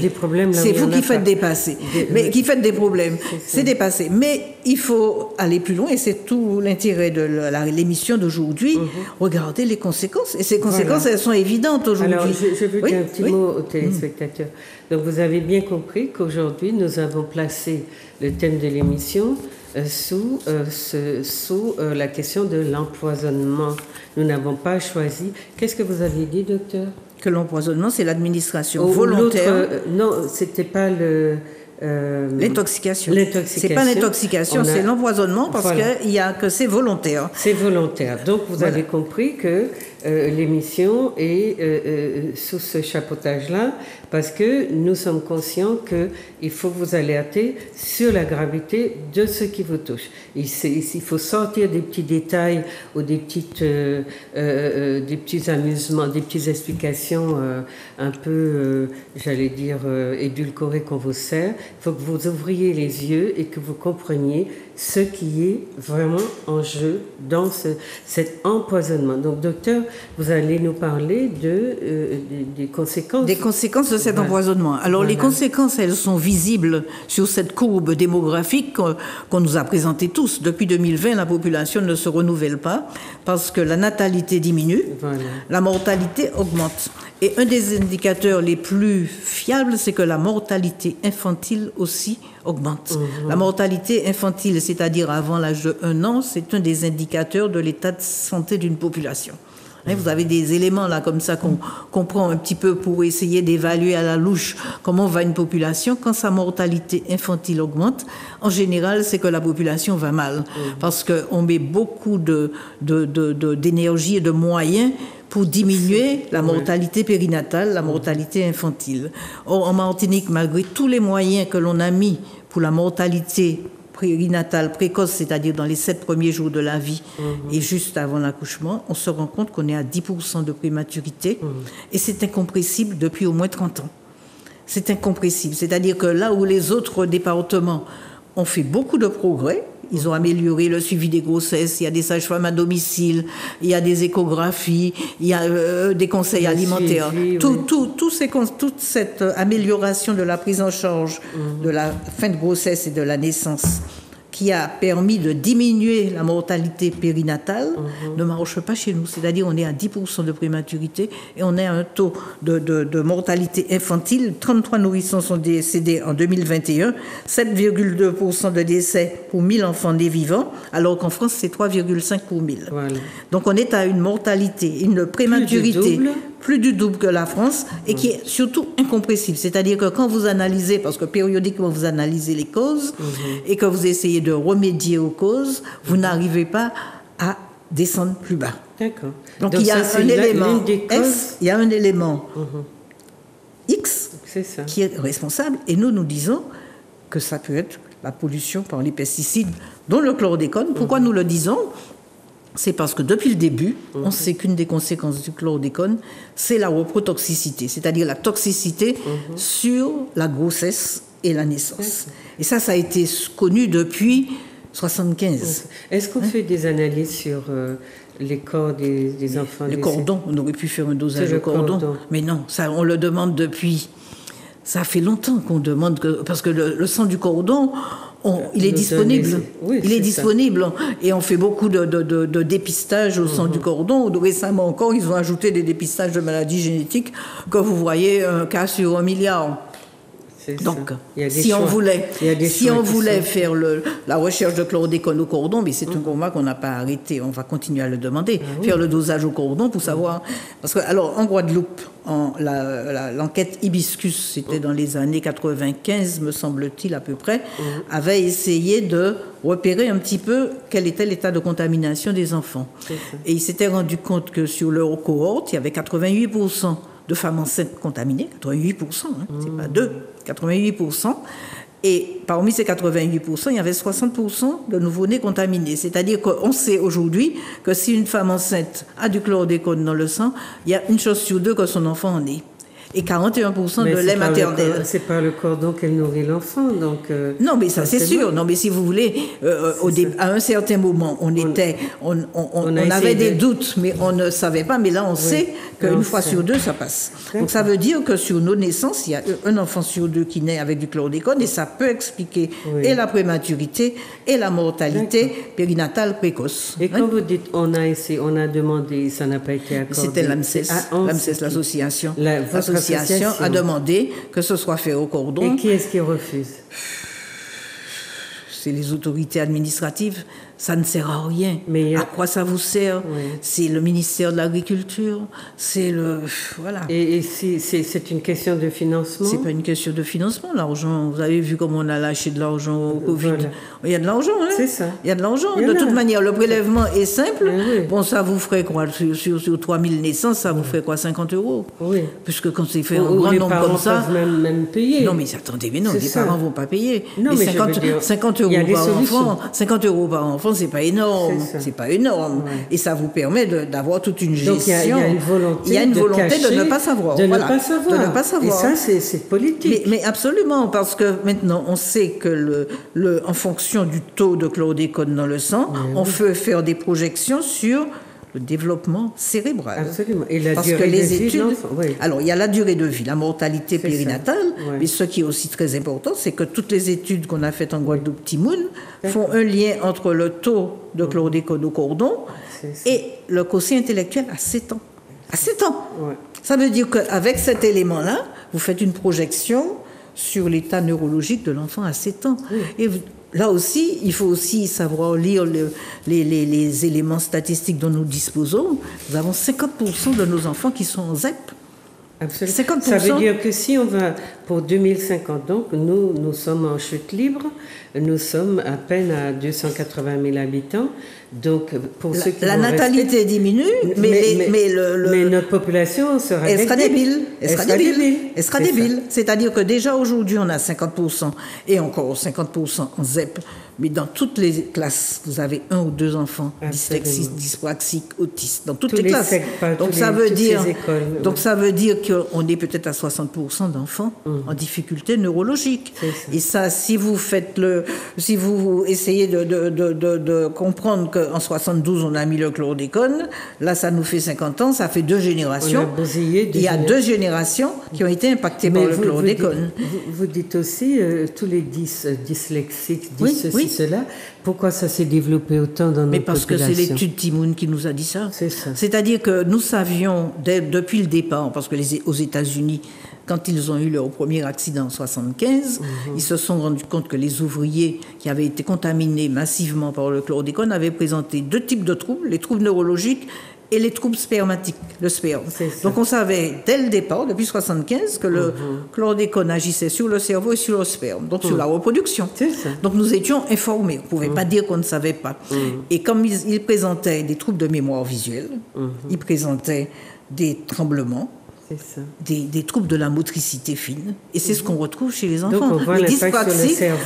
C'est vous qui faites des passés. Mais qui faites des problèmes. C'est des passés. Mais il faut aller plus loin, et c'est tout l'intérêt de l'émission d'aujourd'hui, regarder les conséquences. Et ces conséquences, elles sont évidentes aujourd'hui. Alors, je veux dire un petit mot aux téléspectateurs. Donc, vous avez bien compris qu'aujourd'hui, nous avons placé le thème de l'émission sous la question de l'empoisonnement. Nous n'avons pas choisi. Qu'est-ce que vous avez dit, docteur ? Que l'empoisonnement, c'est l'administration volontaire. Non, c'était pas le... L'intoxication. C'est pas l'intoxication, c'est l'empoisonnement parce que c'est volontaire. C'est volontaire. Donc vous avez compris que l'émission est sous ce chapeautage-là, parce que nous sommes conscients qu'il faut vous alerter sur la gravité de ce qui vous touche. Il faut sortir des petits détails ou des petits amusements, des petites explications un peu, j'allais dire, édulcorées qu'on vous sert. Il faut que vous ouvriez les yeux et que vous compreniez ce qui est vraiment en jeu dans cet empoisonnement. Donc, docteur, vous allez nous parler des conséquences. Des conséquences de cet empoisonnement. Alors, les conséquences, elles sont visibles sur cette courbe démographique qu'on nous a présentée tous. Depuis 2020, la population ne se renouvelle pas parce que la natalité diminue, la mortalité augmente. Et un des indicateurs les plus fiables, c'est que la mortalité infantile aussi augmente. La mortalité infantile, c'est-à-dire avant l'âge de 1 an, c'est un des indicateurs de l'état de santé d'une population. Vous avez des éléments là comme ça qu'on prend un petit peu pour essayer d'évaluer à la louche comment va une population. Quand sa mortalité infantile augmente, en général, c'est que la population va mal. Parce qu'on met beaucoup d'énergie et de moyens pour diminuer la mortalité périnatale, la mortalité infantile. Or, en Martinique, malgré tous les moyens que l'on a mis pour la mortalité périnatale précoce, c'est-à-dire dans les 7 premiers jours de la vie et juste avant l'accouchement, on se rend compte qu'on est à 10% de prématurité et c'est incompressible depuis au moins 30 ans. C'est incompressible. C'est-à-dire que là où les autres départements ont fait beaucoup de progrès, ils ont amélioré le suivi des grossesses, il y a des sages-femmes à domicile, il y a des échographies, il y a des conseils alimentaires. Toute cette amélioration de la prise en charge de la fin de grossesse et de la naissance qui a permis de diminuer la mortalité périnatale ne marche pas chez nous. C'est-à-dire on est à 10% de prématurité et on est à un taux de mortalité infantile. 33 nourrissons sont décédés en 2021, 7,2% de décès pour 1000 enfants nés vivants, alors qu'en France c'est 3,5 pour 1000. Voilà. Donc on est à une mortalité, une prématurité plus du double que la France et qui est surtout incompressible. C'est-à-dire que quand vous analysez, parce que périodiquement vous analysez les causes et que vous essayez de remédier aux causes, vous n'arrivez pas à descendre plus bas. D'accord. Donc il y a un élément S, il y a un élément X qui est responsable et nous disons que ça peut être la pollution par les pesticides, dont le chlordécone. Pourquoi nous le disons ? C'est parce que depuis le début, on sait qu'une des conséquences du chlordécone, c'est la reprotoxicité, c'est-à-dire la toxicité sur la grossesse et la naissance. Et ça a été connu depuis 1975. Est-ce qu'on fait des analyses sur les corps des enfants? Le cordon, on aurait pu faire un dosage de cordon. Mais non, ça, on le demande depuis... Ça fait longtemps qu'on demande, parce que le sang du cordon... il est disponible. Il est disponible. Et on fait beaucoup de dépistage au sang du cordon. Récemment encore, ils ont ajouté des dépistages de maladies génétiques que vous voyez un cas sur 1 milliard. Donc, si on voulait faire la recherche de chlordécone au cordon, mais c'est un combat qu'on n'a pas arrêté. On va continuer à le demander. Faire le dosage au cordon pour savoir. Parce que, alors, en Guadeloupe, l'enquête Hibiscus, c'était dans les années 95, me semble-t-il, à peu près, avait essayé de repérer un petit peu quel était l'état de contamination des enfants. Et il s'était rendu compte que sur leur cohorte, il y avait 88% de femmes enceintes contaminées, 88%, c'est pas 2, 88%. Et parmi ces 88%, il y avait 60% de nouveau-nés contaminés. C'est-à-dire qu'on sait aujourd'hui que si une femme enceinte a du chlordécone dans le sang, il y a une chose sur 2 que son enfant en est. Et 41% de lait maternel. C'est pas le cordon qu'elle nourrit l'enfant, donc... non, mais ça, c'est sûr. Non, mais si vous voulez, à un certain moment, on avait des doutes, mais on ne savait pas. Mais là, on sait qu'une fois sur 2, ça passe. Donc, ça veut dire que sur nos naissances, il y a un enfant sur 2 qui naît avec du chlordécone, et ça peut expliquer et la prématurité et la mortalité périnatale précoce. Et quand vous dites on a demandé, ça n'a pas été accordé. C'était l'AMSES, l'association. L'association a demandé que ce soit fait au cordon. Et qui est-ce qui refuse? C'est les autorités administratives. ça ne sert à rien. Mais à quoi ça vous sert? C'est le ministère de l'Agriculture, c'est le... Voilà. Et c'est une question de financement? C'est pas une question de financement, l'argent. Vous avez vu comment on a lâché de l'argent au Covid. Voilà. Il y a de l'argent, hein? C'est ça. Il y a de l'argent. De toute manière, le prélèvement est simple. Bon, ça vous ferait quoi? Sur 3000 naissances, ça vous ferait quoi? 50 €? Oui. Puisque quand c'est fait en grand nombre comme ça... même payer. Non, mais attendez, mais non, les parents ne vont pas payer. Non, mais 50 € par enfant, 50 € par enfant, c'est pas énorme. C'est pas énorme. Et ça vous permet d'avoir toute une gestion. Donc il y a une volonté, de ne pas savoir. De ne pas savoir. De ne pas savoir. Et ça, c'est politique. Mais absolument, parce que maintenant, on sait que en fonction du taux de chlordécone dans le sang, on peut faire des projections sur le développement cérébral. Absolument. Et la parce durée que les de études. Vie, alors, il y a la durée de vie, la mortalité périnatale, mais ce qui est aussi très important, c'est que toutes les études qu'on a faites en Guadeloupe Timoun font un lien entre le taux de chlordécone au cordon et le quotient intellectuel à 7 ans. À 7 ans. Ça veut dire qu'avec cet élément-là, vous faites une projection sur l'état neurologique de l'enfant à 7 ans. Et là aussi, il faut aussi savoir lire les éléments statistiques dont nous disposons. Nous avons 50% de nos enfants qui sont en ZEP. Absolument. 50%. Ça veut dire que si on va pour 2050, donc nous sommes en chute libre, nous sommes à peine à 280 000 habitants. Donc pour ceux qui la natalité diminue, mais notre population sera débile. Elle sera débile. C'est-à-dire que déjà aujourd'hui on a 50% et encore 50% en ZEP. Mais dans toutes les classes, vous avez 1 ou 2 enfants dyslexiques, dyspraxiques, autistes. Dans toutes les classes. Donc ça veut dire qu'on est peut-être à 60% d'enfants en difficulté neurologique. Et ça, si vous essayez de comprendre qu'en 72 on a mis le chlordécone, là ça nous fait 50 ans, ça fait 2 générations. Il y a 2 générations qui ont été impactées par le chlordécone. Vous dites aussi tous les dyslexiques disent cela. Pourquoi ça s'est développé autant dans nos populations? Mais parce que c'est l'étude Timoun qui nous a dit ça. C'est ça. C'est-à-dire que nous savions depuis le départ, parce que aux États-Unis, quand ils ont eu leur premier accident en 1975, ils se sont rendus compte que les ouvriers qui avaient été contaminés massivement par le chlordécone avaient présenté 2 types de troubles, les troubles neurologiques et les troubles spermatiques, le sperme. Donc on savait dès le départ, depuis 1975, que le chlordécone agissait sur le cerveau et sur le sperme, donc sur la reproduction. Donc nous étions informés, on ne pouvait pas dire qu'on ne savait pas. Et comme ils présentaient des troubles de mémoire visuelle, ils présentaient des tremblements, des troubles de la motricité fine. Et c'est ce qu'on retrouve chez les enfants.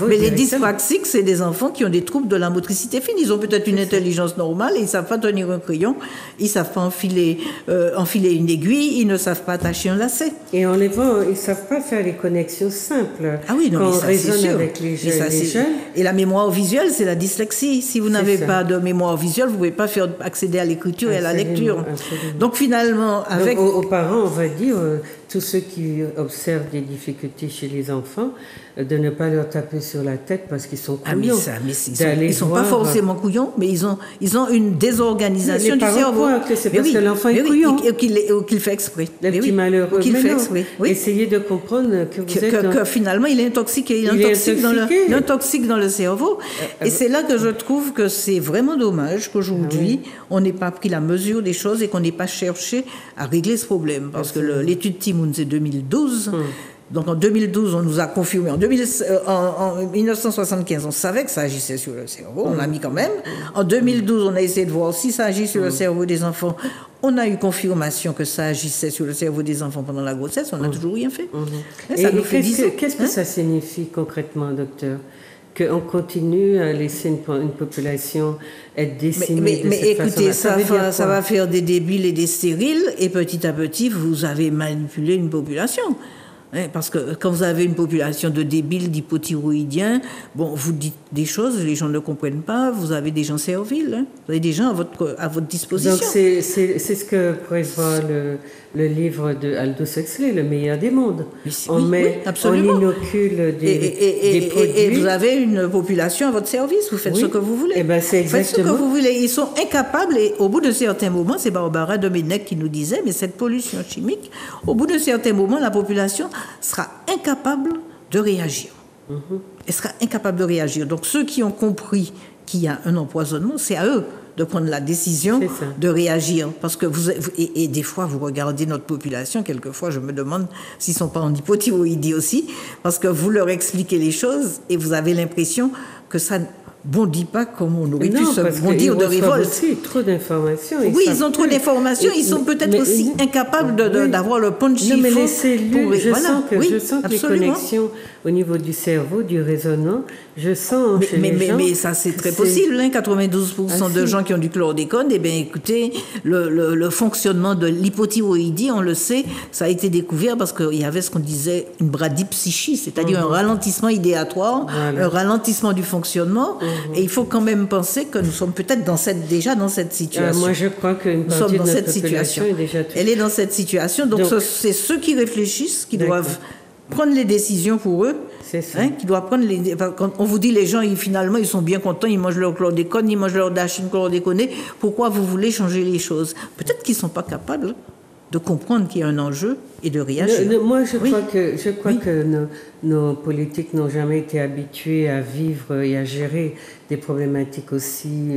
Les dyspraxiques, c'est des enfants qui ont des troubles de la motricité fine. Ils ont peut-être une intelligence normale, ils ne savent pas tenir un crayon, ils ne savent pas enfiler une aiguille, ils ne savent pas attacher un lacet. Et en les voit, ils ne savent pas faire les connexions simples. Ah oui, non, quand mais on ça, raisonne c'est sûr. Avec les jeunes. Et la mémoire visuelle, c'est la dyslexie. Si vous n'avez pas de mémoire visuelle, vous ne pouvez pas accéder à l'écriture et à la lecture. Absolument. Donc finalement, avec... Donc, aux parents, on va dire... tous ceux qui observent des difficultés chez les enfants, de ne pas leur taper sur la tête parce qu'ils sont couillons. Ils ne sont pas forcément couillons, mais ils ont une désorganisation du cerveau. Que c'est parce que l'enfant est couillon. Ou qu'il fait exprès. Le petit malheureux. Qu'il fait exprès. Essayez de comprendre que finalement, il est intoxiqué. Il est intoxique dans le cerveau. Et c'est là que je trouve que c'est vraiment dommage qu'aujourd'hui, on n'ait pas pris la mesure des choses et qu'on n'ait pas cherché à régler ce problème. Parce que l'étude Timoun, c'est 2012. Donc en 2012, on nous a confirmé. En 1975, on savait que ça agissait sur le cerveau. On l'a mis quand même. En 2012, on a essayé de voir si ça agit sur le cerveau des enfants. On a eu confirmation que ça agissait sur le cerveau des enfants pendant la grossesse. On n'a toujours rien fait. Qu'est-ce que ça signifie concrètement, docteur? Qu'on continue à laisser une population être décimée de cette écoutez, façon-là. ça va faire des débiles et des stériles, et petit à petit, vous avez manipulé une population. Parce que quand vous avez une population de débiles, d'hypothyroïdiens, vous dites des choses, les gens ne comprennent pas, vous avez des gens serviles, vous avez des gens à votre disposition. Donc c'est ce que prévoit le livre de Aldous Huxley, Le meilleur des mondes. On inocule des produits. Et vous avez une population à votre service, vous faites ce que vous voulez. C'est exactement. Faites ce que vous voulez. Ils sont incapables, et au bout de certains moments, c'est Barbara Domenech qui nous disait, mais cette pollution chimique, au bout de certains moments, la population sera incapable de réagir. Elle sera incapable de réagir. Donc ceux qui ont compris qu'il y a un empoisonnement, c'est à eux de prendre la décision de réagir. Parce que et des fois, vous regardez notre population, quelquefois, je me demande s'ils ne sont pas en hypothyroïdie aussi, parce que vous leur expliquez les choses et vous avez l'impression que ça ne bondit pas comme on aurait pu se bondir de révolte. Aussi trop d'informations. Oui, ils ont trop d'informations. Ils sont peut-être aussi incapables d'avoir le punch qu'il faut. Mais les cellules, je sens que les connexions au niveau du cerveau, du raisonnement, je sens chez les gens... Mais ça, c'est très possible. 92% de gens qui ont du chlordécone, eh bien, écoutez, le fonctionnement de l'hypothyroïdie, on le sait, ça a été découvert parce qu'il y avait ce qu'on disait une bradypsychie, c'est-à-dire un ralentissement idéatoire, un ralentissement du fonctionnement. Et il faut quand même penser que nous sommes peut-être déjà dans cette situation. Moi, je crois qu'une partie de notre population est déjà touchée. Elle est dans cette situation. Donc c'est ceux qui réfléchissent qui doivent prendre les décisions pour eux. C'est ça. Qui doivent prendre quand on vous dit les gens, finalement, ils sont bien contents, ils mangent leur chlordécone, ils mangent leur dachine chlordéconée. Pourquoi vous voulez changer les choses? Peut-être qu'ils ne sont pas capables de comprendre qu'il y a un enjeu et de réagir. Moi, je crois que nos politiques n'ont jamais été habitués à vivre et à gérer des problématiques aussi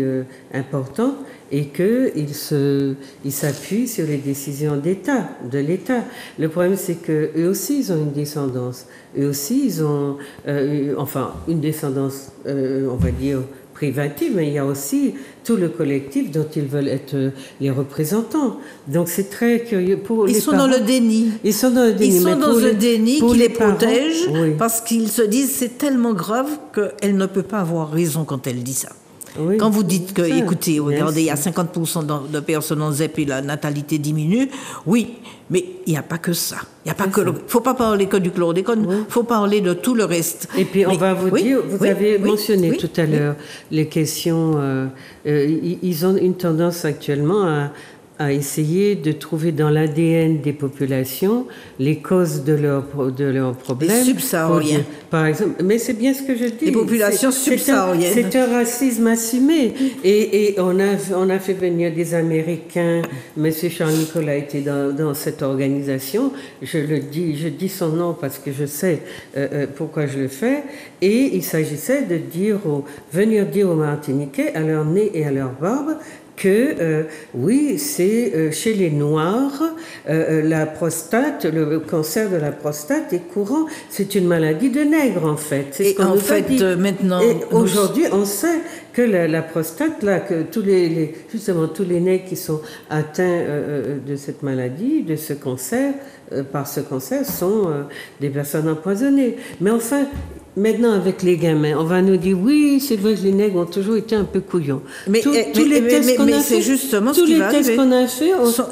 importantes et qu'ils s'appuient sur les décisions de l'État. Le problème, c'est qu'eux aussi, ils ont une descendance. Eux aussi, ils ont une descendance, on va dire, privative, mais il y a aussi tout le collectif dont ils veulent être les représentants. Donc c'est très curieux pour les parents. Ils sont dans le déni. Ils sont dans le déni. Ils sont dans le déni qui les protège parce qu'ils se disent c'est tellement grave qu'elle ne peut pas avoir raison quand elle dit ça. Oui, quand vous dites que, écoutez, regardez, il y a 50% de personnes en ZEP et la natalité diminue, oui, mais il n'y a pas que ça. Il ne faut pas parler que du chlordécone, il faut parler de tout le reste. Et puis, on va vous dire, vous avez mentionné tout à l'heure les questions, ils ont une tendance actuellement à essayer de trouver dans l'ADN des populations les causes de leurs problèmes. Les subsahariens. Par exemple, mais c'est bien ce que je dis. Les populations subsahariennes. C'est un racisme assumé. Et on a fait venir des Américains. Monsieur Charles-Nicolas était dans cette organisation. Je dis son nom parce que je sais pourquoi je le fais. Et il s'agissait de venir dire aux Martiniquais, à leur nez et à leur barbe, que oui, c'est chez les Noirs, la prostate, le cancer de la prostate est courant. C'est une maladie de nègre, en fait. C'est ce qu'on nous a dit. Maintenant... Et aujourd'hui, on sait que la prostate, là, que justement tous les nègres qui sont atteints de cette maladie, de ce cancer, par ce cancer, sont des personnes empoisonnées. Mais enfin... Maintenant, avec les gamins, on va nous dire oui, c'est vrai que les nègres ont toujours été un peu couillons. Mais tous les tests qu'on a fait, justement ce qui va arriver.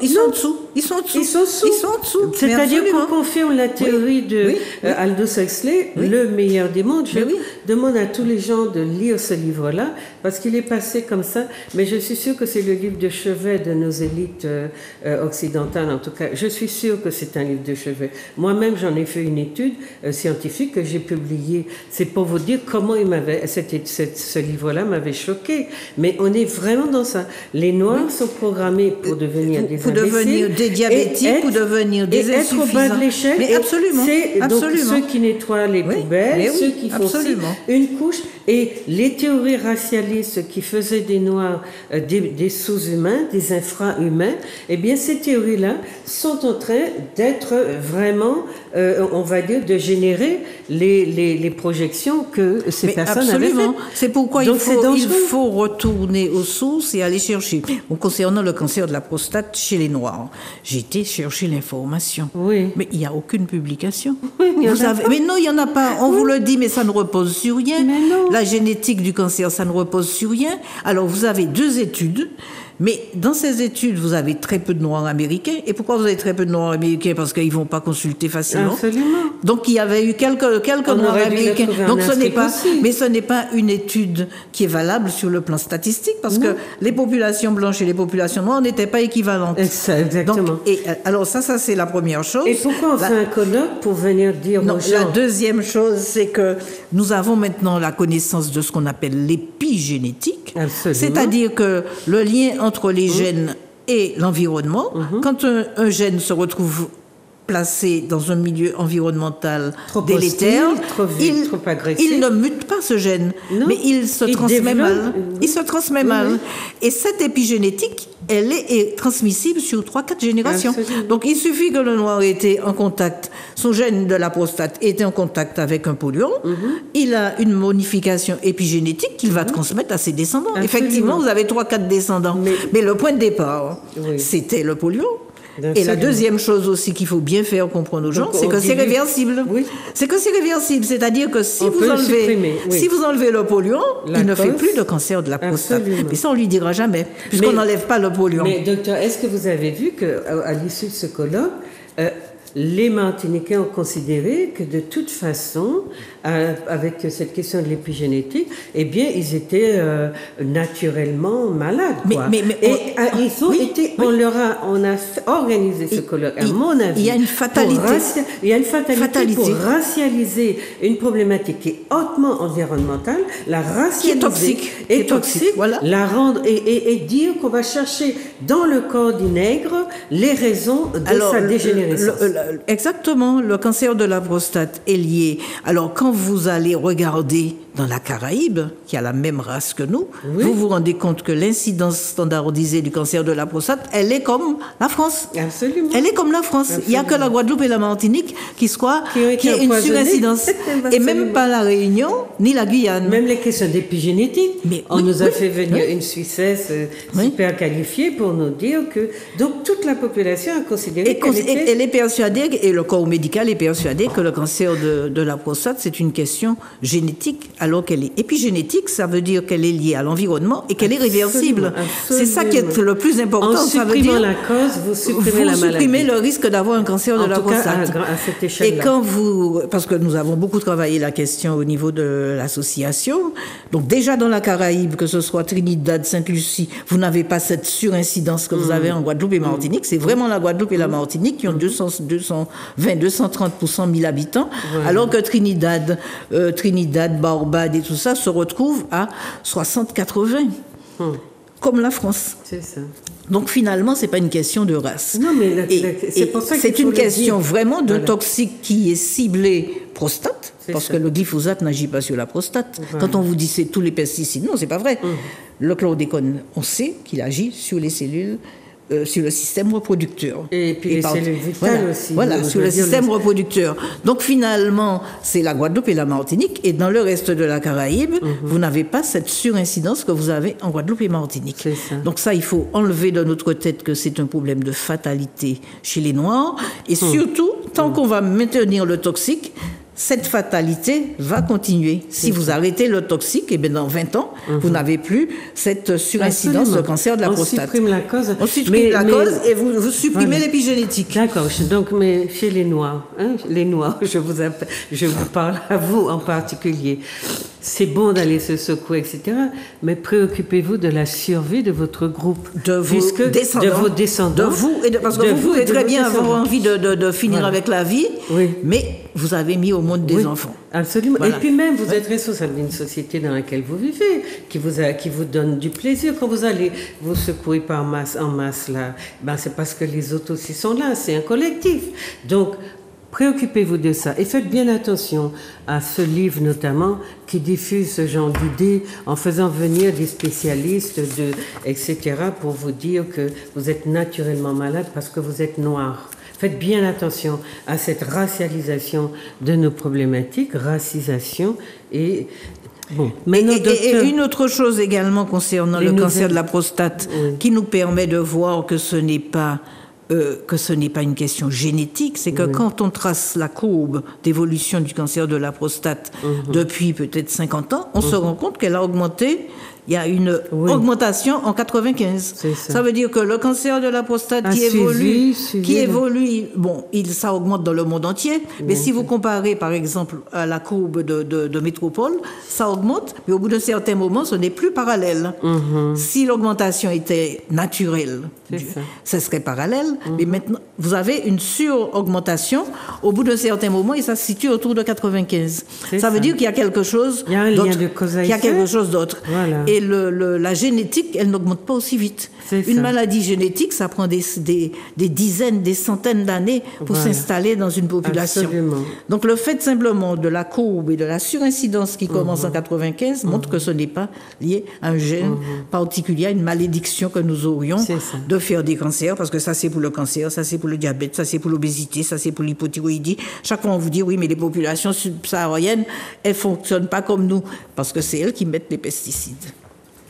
Ils sont en dessous. Ils sont en dessous. C'est-à-dire qu'on confirme la théorie de Aldous Huxley, le meilleur des mondes. Je demande à tous les gens de lire ce livre-là parce qu'il est passé comme ça. Mais je suis sûre que c'est le livre de chevet de nos élites occidentales. En tout cas, je suis sûre que c'est un livre de chevet. Moi-même, j'en ai fait une étude scientifique que j'ai publiée. C'est pour vous dire comment ce livre-là m'avait choqué. Mais on est vraiment dans ça. Les Noirs sont programmés pour devenir des imbéciles. Pour devenir des diabétiques, pour devenir des insuffisants. Être au bas de l'échelle. Mais absolument. C'est donc ceux qui nettoient les poubelles, ceux qui font aussi une couche. Et les théories racialistes qui faisaient des Noirs des sous-humains, des infra-humains, eh bien ces théories-là sont en train d'être vraiment, on va dire, de générer les projections que ces personnes avaient faites. C'est pourquoi il faut retourner aux sources et aller chercher. Concernant le cancer de la prostate chez les Noirs, j'ai été chercher l'information. Oui. Mais il n'y a aucune publication. Oui, mais non, il n'y en a pas. On vous le dit, mais ça ne repose sur rien. Mais non. La génétique du cancer, ça ne repose sur rien. Alors, vous avez 2 études. Mais dans ces études, vous avez très peu de Noirs américains. Et pourquoi vous avez très peu de Noirs américains? Parce qu'ils ne vont pas consulter facilement. Absolument. Donc, il y avait eu quelques Noirs américains. Donc, ce n'est pas une étude qui est valable sur le plan statistique, parce que les populations blanches et les populations noires n'étaient pas équivalentes. Exactement. Donc, alors ça, c'est la première chose. Et pourquoi on fait un colloque pour venir dire aux gens? La deuxième chose, c'est que nous avons maintenant la connaissance de ce qu'on appelle l'épigénétique. Absolument. C'est-à-dire que le lien entre les gènes et l'environnement, quand un gène se retrouve placé dans un milieu environnemental délétère, trop agressif. Il ne mute pas ce gène, non, mais il se transmet mal. Il se transmet mal. Et cette épigénétique, elle est transmissible sur 3-4 générations. Absolument. Donc il suffit que le noir ait été en contact, son gène de la prostate ait été en contact avec un polluant, il a une modification épigénétique qu'il va transmettre à ses descendants. Absolument. Effectivement, vous avez 3-4 descendants. Mais le point de départ, c'était le polluant. Et la deuxième chose aussi qu'il faut bien faire comprendre aux gens, c'est que c'est réversible. Oui. C'est que c'est réversible, c'est-à-dire que si vous enlevez le polluant, il ne fait plus de cancer de la prostate. Mais ça, on lui dira jamais, puisqu'on n'enlève pas le polluant. Mais docteur, est-ce que vous avez vu qu'à l'issue de ce colloque, les Martiniquais ont considéré que de toute façon, avec cette question de l'épigénétique, eh bien, ils étaient naturellement malades. On a organisé ce colloque, à mon avis. Il y a une fatalité. Il y a une fatalité pour racialiser une problématique qui est hautement environnementale, la racialiser. Qui est toxique. Voilà. La rendre et dire qu'on va chercher dans le corps du nègre les raisons de sa dégénérescence. Exactement, le cancer de la prostate est lié. Alors, quand vous allez regarder dans la Caraïbe, qui a la même race que nous, vous vous rendez compte que l'incidence standardisée du cancer de la prostate, elle est comme la France. Absolument. Elle est comme la France. Absolument. Il n'y a que la Guadeloupe et la Martinique qui a une surincidence. Et même pas la Réunion, ni la Guyane. Même les questions d'épigénétique. On nous a fait venir une Suissesse super qualifiée pour nous dire que... Donc, toute la population a considéré elle est persuadée, et le corps médical est persuadé que le cancer de la prostate, c'est une question génétique, alors qu'elle est épigénétique, ça veut dire qu'elle est liée à l'environnement et qu'elle est réversible. C'est ça qui est le plus important. En supprimant la cause, vous supprimez la maladie. Vous supprimez le risque d'avoir un cancer de la prostate. À cette échelle-là. Et parce que nous avons beaucoup travaillé la question au niveau de l'association, donc déjà dans la Caraïbe, que ce soit Trinidad, Sainte-Lucie, vous n'avez pas cette surincidence que vous avez en Guadeloupe et Martinique. C'est vraiment la Guadeloupe et la Martinique qui ont 230 pour 100 000 habitants, alors que Trinidad, Barbade et tout ça se retrouvent à 60-80, comme la France. C'est ça. Donc finalement, c'est pas une question de race. Non, mais c'est pour ça c'est une question vraiment de toxique qui est ciblé prostate, parce que le glyphosate n'agit pas sur la prostate. Quand on vous dit c'est tous les pesticides, non, c'est pas vrai. Le chlordécone, on sait qu'il agit sur les cellules. Sur le système reproducteur. Et puis les cellules vitales aussi. Voilà, sur le système reproducteur. Donc finalement, c'est la Guadeloupe et la Martinique, et dans le reste de la Caraïbe, vous n'avez pas cette surincidence que vous avez en Guadeloupe et Martinique. C'est ça. Donc ça, il faut enlever de notre tête que c'est un problème de fatalité chez les Noirs, et surtout, tant qu'on va maintenir le toxique, cette fatalité va continuer. Si vous arrêtez le toxique, et bien dans 20 ans, vous n'avez plus cette surincidence de cancer de la prostate. On supprime la cause. On supprime la cause et vous supprimez l'épigénétique. D'accord. Donc, mais chez les Noirs, les Noirs, je vous parle à vous en particulier. C'est bon d'aller se secouer, etc. Mais préoccupez-vous de la survie de votre groupe. De vos descendants. De vous. Parce que vous pouvez très bien avoir envie de finir avec la vie, mais vous avez mis au monde des enfants. Absolument. Voilà. Et puis même, vous êtes responsable d'une société dans laquelle vous vivez, qui vous donne du plaisir. Quand vous allez vous secouer en masse là, c'est parce que les autres aussi sont là. C'est un collectif. Donc, préoccupez-vous de ça et faites bien attention à ce livre notamment qui diffuse ce genre d'idées en faisant venir des spécialistes, etc. pour vous dire que vous êtes naturellement malade parce que vous êtes noir. Faites bien attention à cette racialisation de nos problématiques, racisation et... Bon, et une autre chose également concernant le cancer de la prostate qui nous permet de voir que ce n'est pas une question génétique, c'est que quand on trace la courbe d'évolution du cancer de la prostate depuis peut-être 50 ans, on se rend compte qu'elle a augmenté. Il y a une augmentation en 95. Ça veut dire que le cancer de la prostate qui évolue, ça augmente dans le monde entier. Mais si vous comparez, par exemple, à la courbe de métropole, ça augmente, mais au bout d'un certain moment, ce n'est plus parallèle. Si l'augmentation était naturelle, ça serait parallèle. Mais maintenant, vous avez une sur-augmentation au bout d'un certain moment et ça se situe autour de 95. Ça veut dire qu'il y a quelque chose d'autre. Il y a un lien de causalité. Il y a quelque chose d'autre. Voilà. Et la génétique, elle n'augmente pas aussi vite. Une maladie génétique, ça prend des dizaines, des centaines d'années pour s'installer dans une population. Absolument. Donc le fait simplement de la courbe et de la surincidence qui commence en 95 montre que ce n'est pas lié à un gène particulier, à une malédiction que nous aurions de faire des cancers, parce que ça c'est pour le cancer, ça c'est pour le diabète, ça c'est pour l'obésité, ça c'est pour l'hypothyroïdie. Chaque fois on vous dit oui, mais les populations subsahariennes, elles fonctionnent pas comme nous, parce que c'est elles qui mettent les pesticides.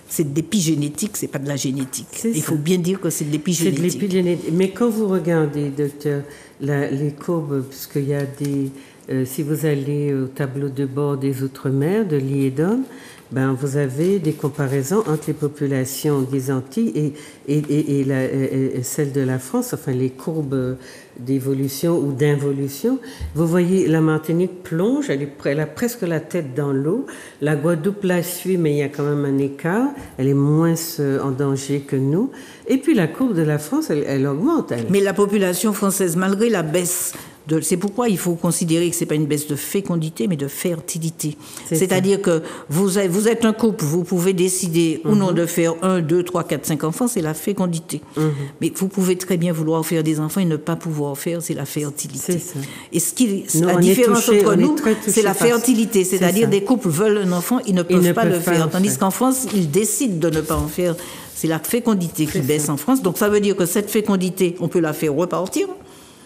C'est de l'épigénétique, c'est pas de la génétique. Il faut bien dire que c'est de l'épigénétique. C'est de l'épigénétique. Mais quand vous regardez, docteur, les courbes, puisqu'il y a des... si vous allez au tableau de bord des Outre-mer, de l'IEDOM, ben, vous avez des comparaisons entre les populations des Antilles et celles de la France, enfin les courbes d'évolution ou d'involution. Vous voyez, la Martinique plonge, elle a presque la tête dans l'eau. La Guadeloupe la suit, mais il y a quand même un écart. Elle est moins en danger que nous. Et puis la courbe de la France, elle augmente. Mais la population française, malgré la baisse... C'est pourquoi il faut considérer que ce n'est pas une baisse de fécondité, mais de fertilité. C'est-à-dire que vous êtes un couple, vous pouvez décider ou non de faire 1, 2, 3, 4, 5 enfants, c'est la fécondité. Mais vous pouvez très bien vouloir faire des enfants et ne pas pouvoir faire, c'est la fertilité. C'est ça. Et la différence entre nous, c'est la fertilité. C'est-à-dire des couples veulent un enfant, ils ne peuvent pas le faire. Tandis qu'en France, ils décident de ne pas en faire. C'est la fécondité qui baisse en France. Donc ça veut dire que cette fécondité, on peut la faire repartir.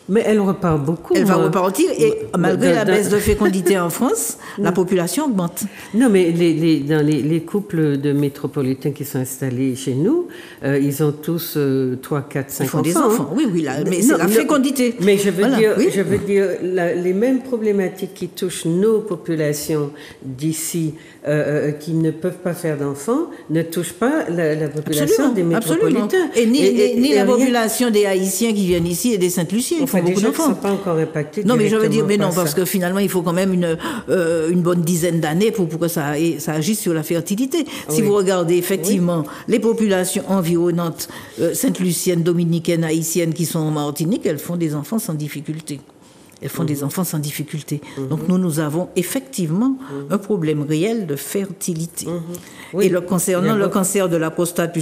Mais elle repart beaucoup. Elle va repartir et malgré la baisse de fécondité en France, la population augmente. Non, mais dans les couples de métropolitains qui sont installés chez nous, ils ont tous 3, 4, 5 enfants. Ils font des enfants, oui, mais c'est la fécondité. Mais je veux dire, les mêmes problématiques qui touchent nos populations d'ici, qui ne peuvent pas faire d'enfants, ne touchent pas la population des métropolitains. Et ni la population des Haïtiens qui viennent ici et des Saint-Luciens. Enfin, des gens qui ne sont pas encore impactés. Non, mais je veux dire, mais non, parce que finalement, il faut quand même une bonne dizaine d'années pour que ça agisse sur la fertilité. Si vous regardez effectivement les populations environnantes, sainte-luciennes, dominicaines, haïtiennes qui sont en Martinique, elles font des enfants sans difficulté. Elles font des enfants sans difficulté. Donc nous avons effectivement un problème réel de fertilité. Et concernant le cancer de la prostate,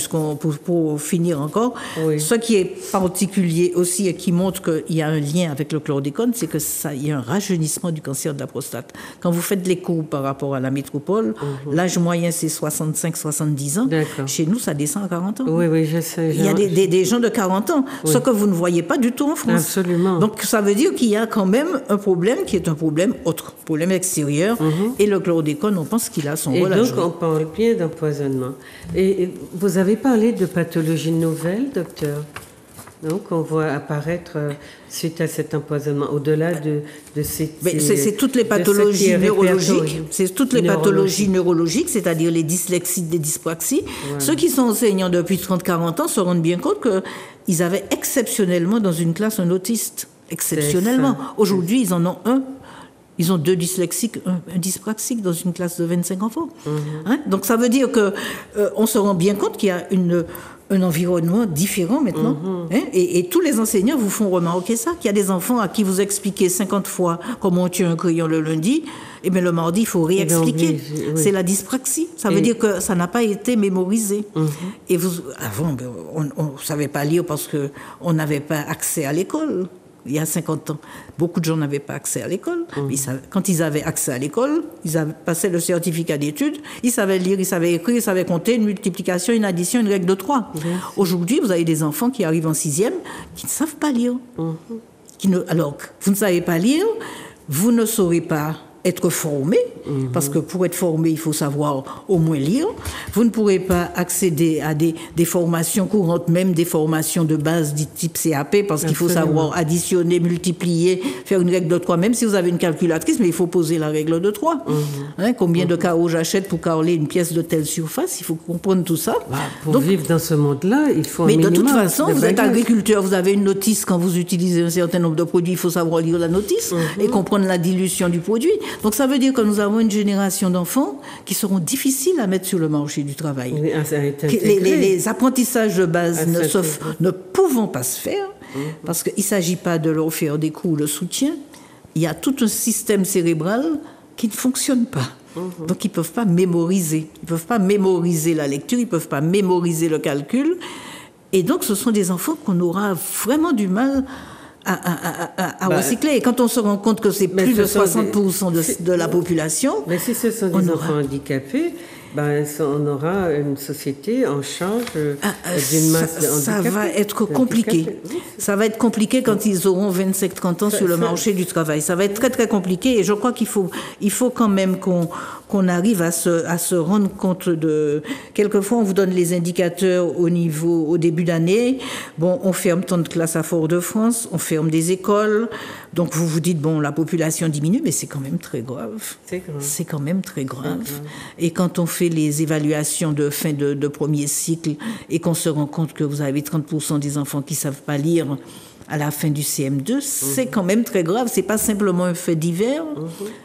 pour finir encore, ce qui est particulier aussi et qui montre qu'il y a un lien avec le chlordécone, c'est qu'il y a un rajeunissement du cancer de la prostate. Quand vous faites les courbes par rapport à la métropole, l'âge moyen c'est 65-70 ans. Chez nous, ça descend à 40 ans. Oui, je sais. Il y a des gens de 40 ans, ce que vous ne voyez pas du tout en France. Absolument. Donc ça veut dire qu'il y a quand même un problème qui est un problème autre, problème extérieur, et le chlordécone, on pense qu'il a son rôle à jouer. Et donc, on parle bien d'empoisonnement. Et vous avez parlé de pathologies nouvelles, docteur, donc on voit apparaître suite à cet empoisonnement, au-delà de ces... C'est toutes les pathologies neurologiques, c'est toutes les pathologies neurologiques, c'est-à-dire les dyslexies, les dyspraxies. Voilà. Ceux qui sont enseignants depuis 30-40 ans se rendent bien compte qu'ils avaient exceptionnellement dans une classe un autiste. Exceptionnellement. Aujourd'hui, ils en ont un. Ils ont 2 dyslexiques, un dyspraxique dans une classe de 25 enfants. Donc ça veut dire qu'on se rend bien compte qu'il y a un environnement différent maintenant. Et tous les enseignants vous font remarquer ça, qu'il y a des enfants à qui vous expliquez 50 fois comment on tue un crayon le lundi, et bien le mardi, il faut réexpliquer. C'est la dyspraxie. Ça veut dire que ça n'a pas été mémorisé. Et avant, on ne savait pas lire parce qu'on n'avait pas accès à l'école. Il y a 50 ans, beaucoup de gens n'avaient pas accès à l'école. Quand ils avaient accès à l'école, ils passaient le certificat d'études, ils savaient lire, ils savaient écrire, ils savaient compter, une multiplication, une addition, une règle de 3. Aujourd'hui, vous avez des enfants qui arrivent en 6e qui ne savent pas lire. Alors, vous ne savez pas lire, vous ne saurez pas être formé, parce que pour être formé, il faut savoir au moins lire. Vous ne pourrez pas accéder à des formations courantes, même des formations de base du type CAP, parce qu'il faut savoir additionner, multiplier, faire une règle de 3, même si vous avez une calculatrice, mais il faut poser la règle de 3. Combien de carreaux j'achète pour carreler une pièce de telle surface, il faut comprendre tout ça. Pour vivre dans ce monde-là, il faut un minimum. Mais de toute façon, vous êtes agriculteur, vous avez une notice, quand vous utilisez un certain nombre de produits, il faut savoir lire la notice et comprendre la dilution du produit. Donc ça veut dire que nous avons une génération d'enfants qui seront difficiles à mettre sur le marché du travail. Les apprentissages de base ne pouvant pas se faire, parce qu'il ne s'agit pas de leur faire des cours de soutien, il y a tout un système cérébral qui ne fonctionnent pas. Donc, ils ne peuvent pas mémoriser. Ils ne peuvent pas mémoriser la lecture, ils ne peuvent pas mémoriser le calcul. Et donc, ce sont des enfants qu'on aura vraiment du mal à recycler. Et quand on se rend compte que c'est plus de 60% de la population... Mais si ce sont des enfants handicapés, on aura une société en charge d'une masse de handicapés. Ça va être compliqué. Ça va être compliqué quand ils auront 25-30 ans sur le marché du travail. Ça va être très, très compliqué. Et je crois qu'il faut quand même qu'on arrive à se rendre compte de... Quelquefois, on vous donne les indicateurs au début d'année. Bon, on ferme tant de classes à Fort-de-France, on ferme des écoles. Donc, vous vous dites, bon, la population diminue, mais c'est quand même très grave. C'est quand même très grave. Et quand on fait les évaluations de fin de premier cycle et qu'on se rend compte que vous avez 30% des enfants qui ne savent pas lire à la fin du CM2, c'est quand même très grave. C'est pas simplement un fait divers,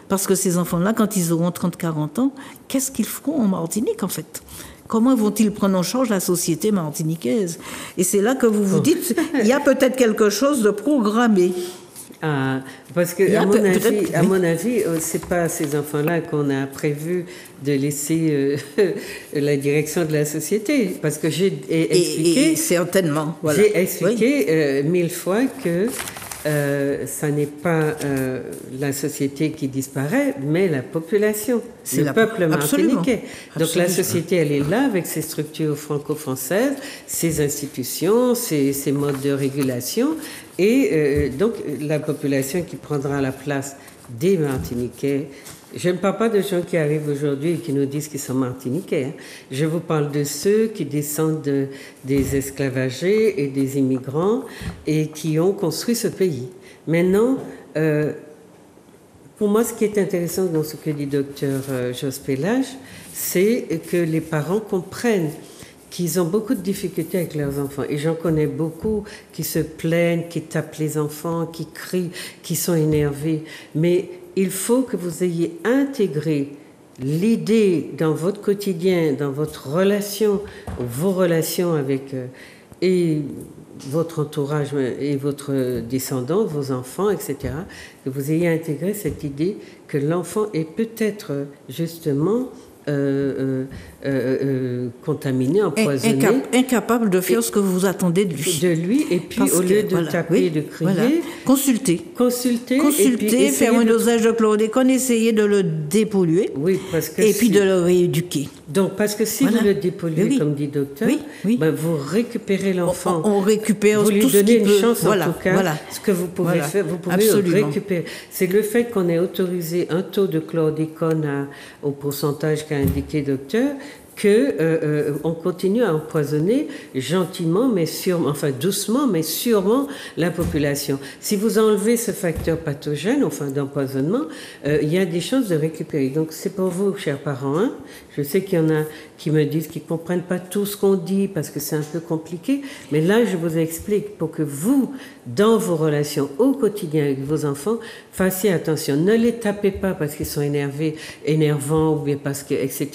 parce que ces enfants-là, quand ils auront 30-40 ans, qu'est-ce qu'ils feront en Martinique, en fait ? Comment vont-ils prendre en charge la société martiniquaise ? Et c'est là que vous vous dites, il y a peut-être quelque chose de programmé. Parce que, à mon avis, c'est pas ces enfants-là qu'on a prévu de laisser la direction de la société. Parce que j'ai expliqué... certainement, voilà. J'ai expliqué 1000 fois que ça n'est pas la société qui disparaît, mais la population, le peuple martiniquais. Donc la société, elle est là avec ses structures franco-françaises, ses institutions, ses modes de régulation, et donc la population qui prendra la place des Martiniquais. Je ne parle pas de gens qui arrivent aujourd'hui et qui nous disent qu'ils sont martiniquais. Hein. Je vous parle de ceux qui descendent des esclavagés et des immigrants et qui ont construit ce pays. Maintenant, pour moi, ce qui est intéressant dans ce que dit docteur Jos Pélage, c'est que les parents comprennent qu'ils ont beaucoup de difficultés avec leurs enfants. Et j'en connais beaucoup qui se plaignent, qui tapent les enfants, qui crient, qui sont énervés. Mais il faut que vous ayez intégré l'idée dans votre quotidien, dans votre relation, vos relations avec et votre entourage et votre descendant, vos enfants, etc., que vous ayez intégré cette idée que l'enfant est peut-être justement contaminé, empoisonné. Incapable de faire ce que vous attendez de lui. Et puis au lieu de taper, de crier... Consulter, faire un dosage de chlordécone, essayer de le dépolluer, et puis de le rééduquer. Donc, parce que si vous le dépolluez, comme dit le docteur, vous récupérez l'enfant. On récupère vous lui tout donnez ce une chance, en tout cas, ce que vous pouvez faire, vous pouvez le récupérer. C'est le fait qu'on ait autorisé un taux de chlordécone au pourcentage qu'a indiqué le docteur, on continue à empoisonner gentiment, mais sûrement, enfin doucement, mais sûrement la population. Si vous enlevez ce facteur pathogène, enfin d'empoisonnement, il y a des chances de récupérer. Donc c'est pour vous, chers parents. Hein. Je sais qu'il y en a qui me disent qu'ils ne comprennent pas tout ce qu'on dit parce que c'est un peu compliqué, mais là je vous explique pour que vous, dans vos relations au quotidien avec vos enfants, fassiez attention. Ne les tapez pas parce qu'ils sont énervants, ou bien parce que, etc.,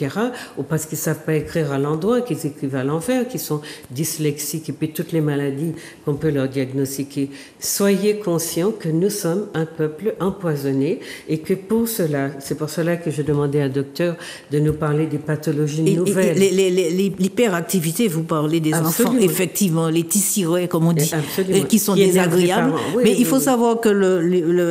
ou parce qu'ils savent pas écrire à l'endroit, qu'ils écrivent à l'envers, qu'ils sont dyslexiques et puis toutes les maladies qu'on peut leur diagnostiquer. Soyez conscients que nous sommes un peuple empoisonné et que pour cela, c'est pour cela que je demandais à un docteur de nous parler des pathologies nouvelles. L'hyperactivité, vous parlez des enfants, effectivement, les tissirets, comme on dit, qui sont désagréables. Mais il faut savoir que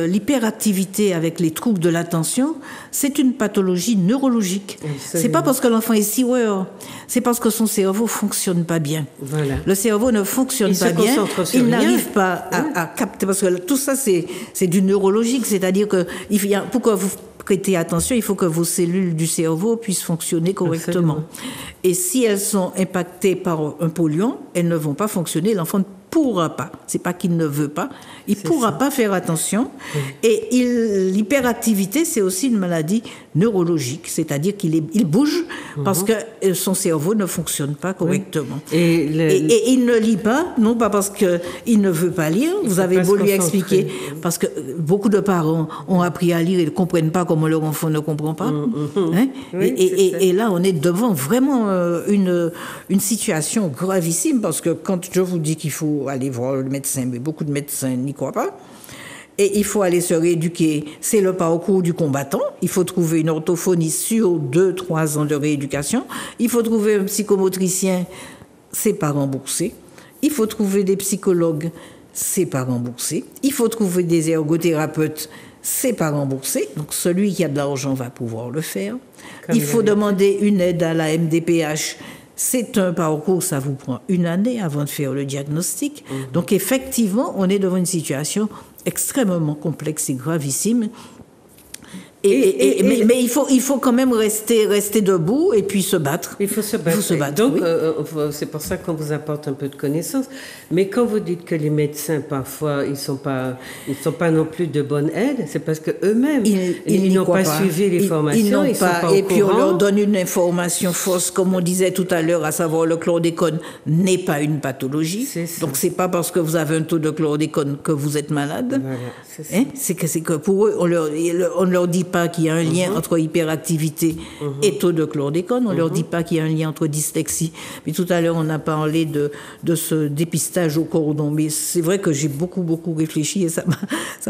l'hyperactivité avec les troubles de l'attention, c'est une pathologie neurologique. C'est pas parce que l'enfant est siweur, c'est parce que son cerveau fonctionne pas bien. Voilà. Le cerveau ne fonctionne pas bien, il n'arrive pas à capter, parce que tout ça c'est du neurologique, c'est-à-dire que pourquoi vous prêtez attention, il faut que vos cellules du cerveau puissent fonctionner correctement. Absolument. Et si elles sont impactées par un polluant, elles ne vont pas fonctionner, l'enfant ne pourra pas. C'est pas qu'il ne veut pas, il ne pourra pas faire attention. Oui. Et l'hyperactivité, c'est aussi une maladie neurologique, c'est-à-dire qu'il bouge parce que son cerveau ne fonctionne pas correctement. Oui. Et il ne lit pas, non pas parce qu'il ne veut pas lire, vous avez beau lui expliquer, parce que beaucoup de parents ont appris à lire et ne comprennent pas comment leur enfant ne comprend pas. Hein? Oui, et là, on est devant vraiment une situation gravissime, parce que quand je vous dis qu'il faut aller voir le médecin, mais beaucoup de médecins n'y croient pas, et il faut aller se rééduquer. C'est le parcours du combattant. Il faut trouver une orthophoniste sur 2-3 ans de rééducation. Il faut trouver un psychomotricien, c'est pas remboursé. Il faut trouver des psychologues, c'est pas remboursé. Il faut trouver des ergothérapeutes, c'est pas remboursé. Donc celui qui a de l'argent va pouvoir le faire. Il faut demander une aide à la MDPH. C'est un parcours, ça vous prend 1 année avant de faire le diagnostic. Donc effectivement, on est devant une situation extrêmement complexe et gravissime. Mais il faut quand même rester debout et puis se battre. Il faut se battre. Donc, c'est pour ça qu'on vous apporte un peu de connaissances. Mais quand vous dites que les médecins, parfois, ils sont pas non plus de bonne aide, c'est parce que eux-mêmes, ils n'ont pas suivi les formations. Ils n'ont pas. Et puis, on leur donne une information fausse, comme on disait tout à l'heure, à savoir le chlordécone n'est pas une pathologie. Donc, c'est pas parce que vous avez un taux de chlordécone que vous êtes malade. Voilà, c'est ça. C'est que pour eux, on leur dit pas qu'il y a un lien entre hyperactivité et taux de chlordécone. On leur dit pas qu'il y a un lien entre dyslexie. Mais tout à l'heure, on a parlé de ce dépistage au cordon. Mais c'est vrai que j'ai beaucoup réfléchi et ça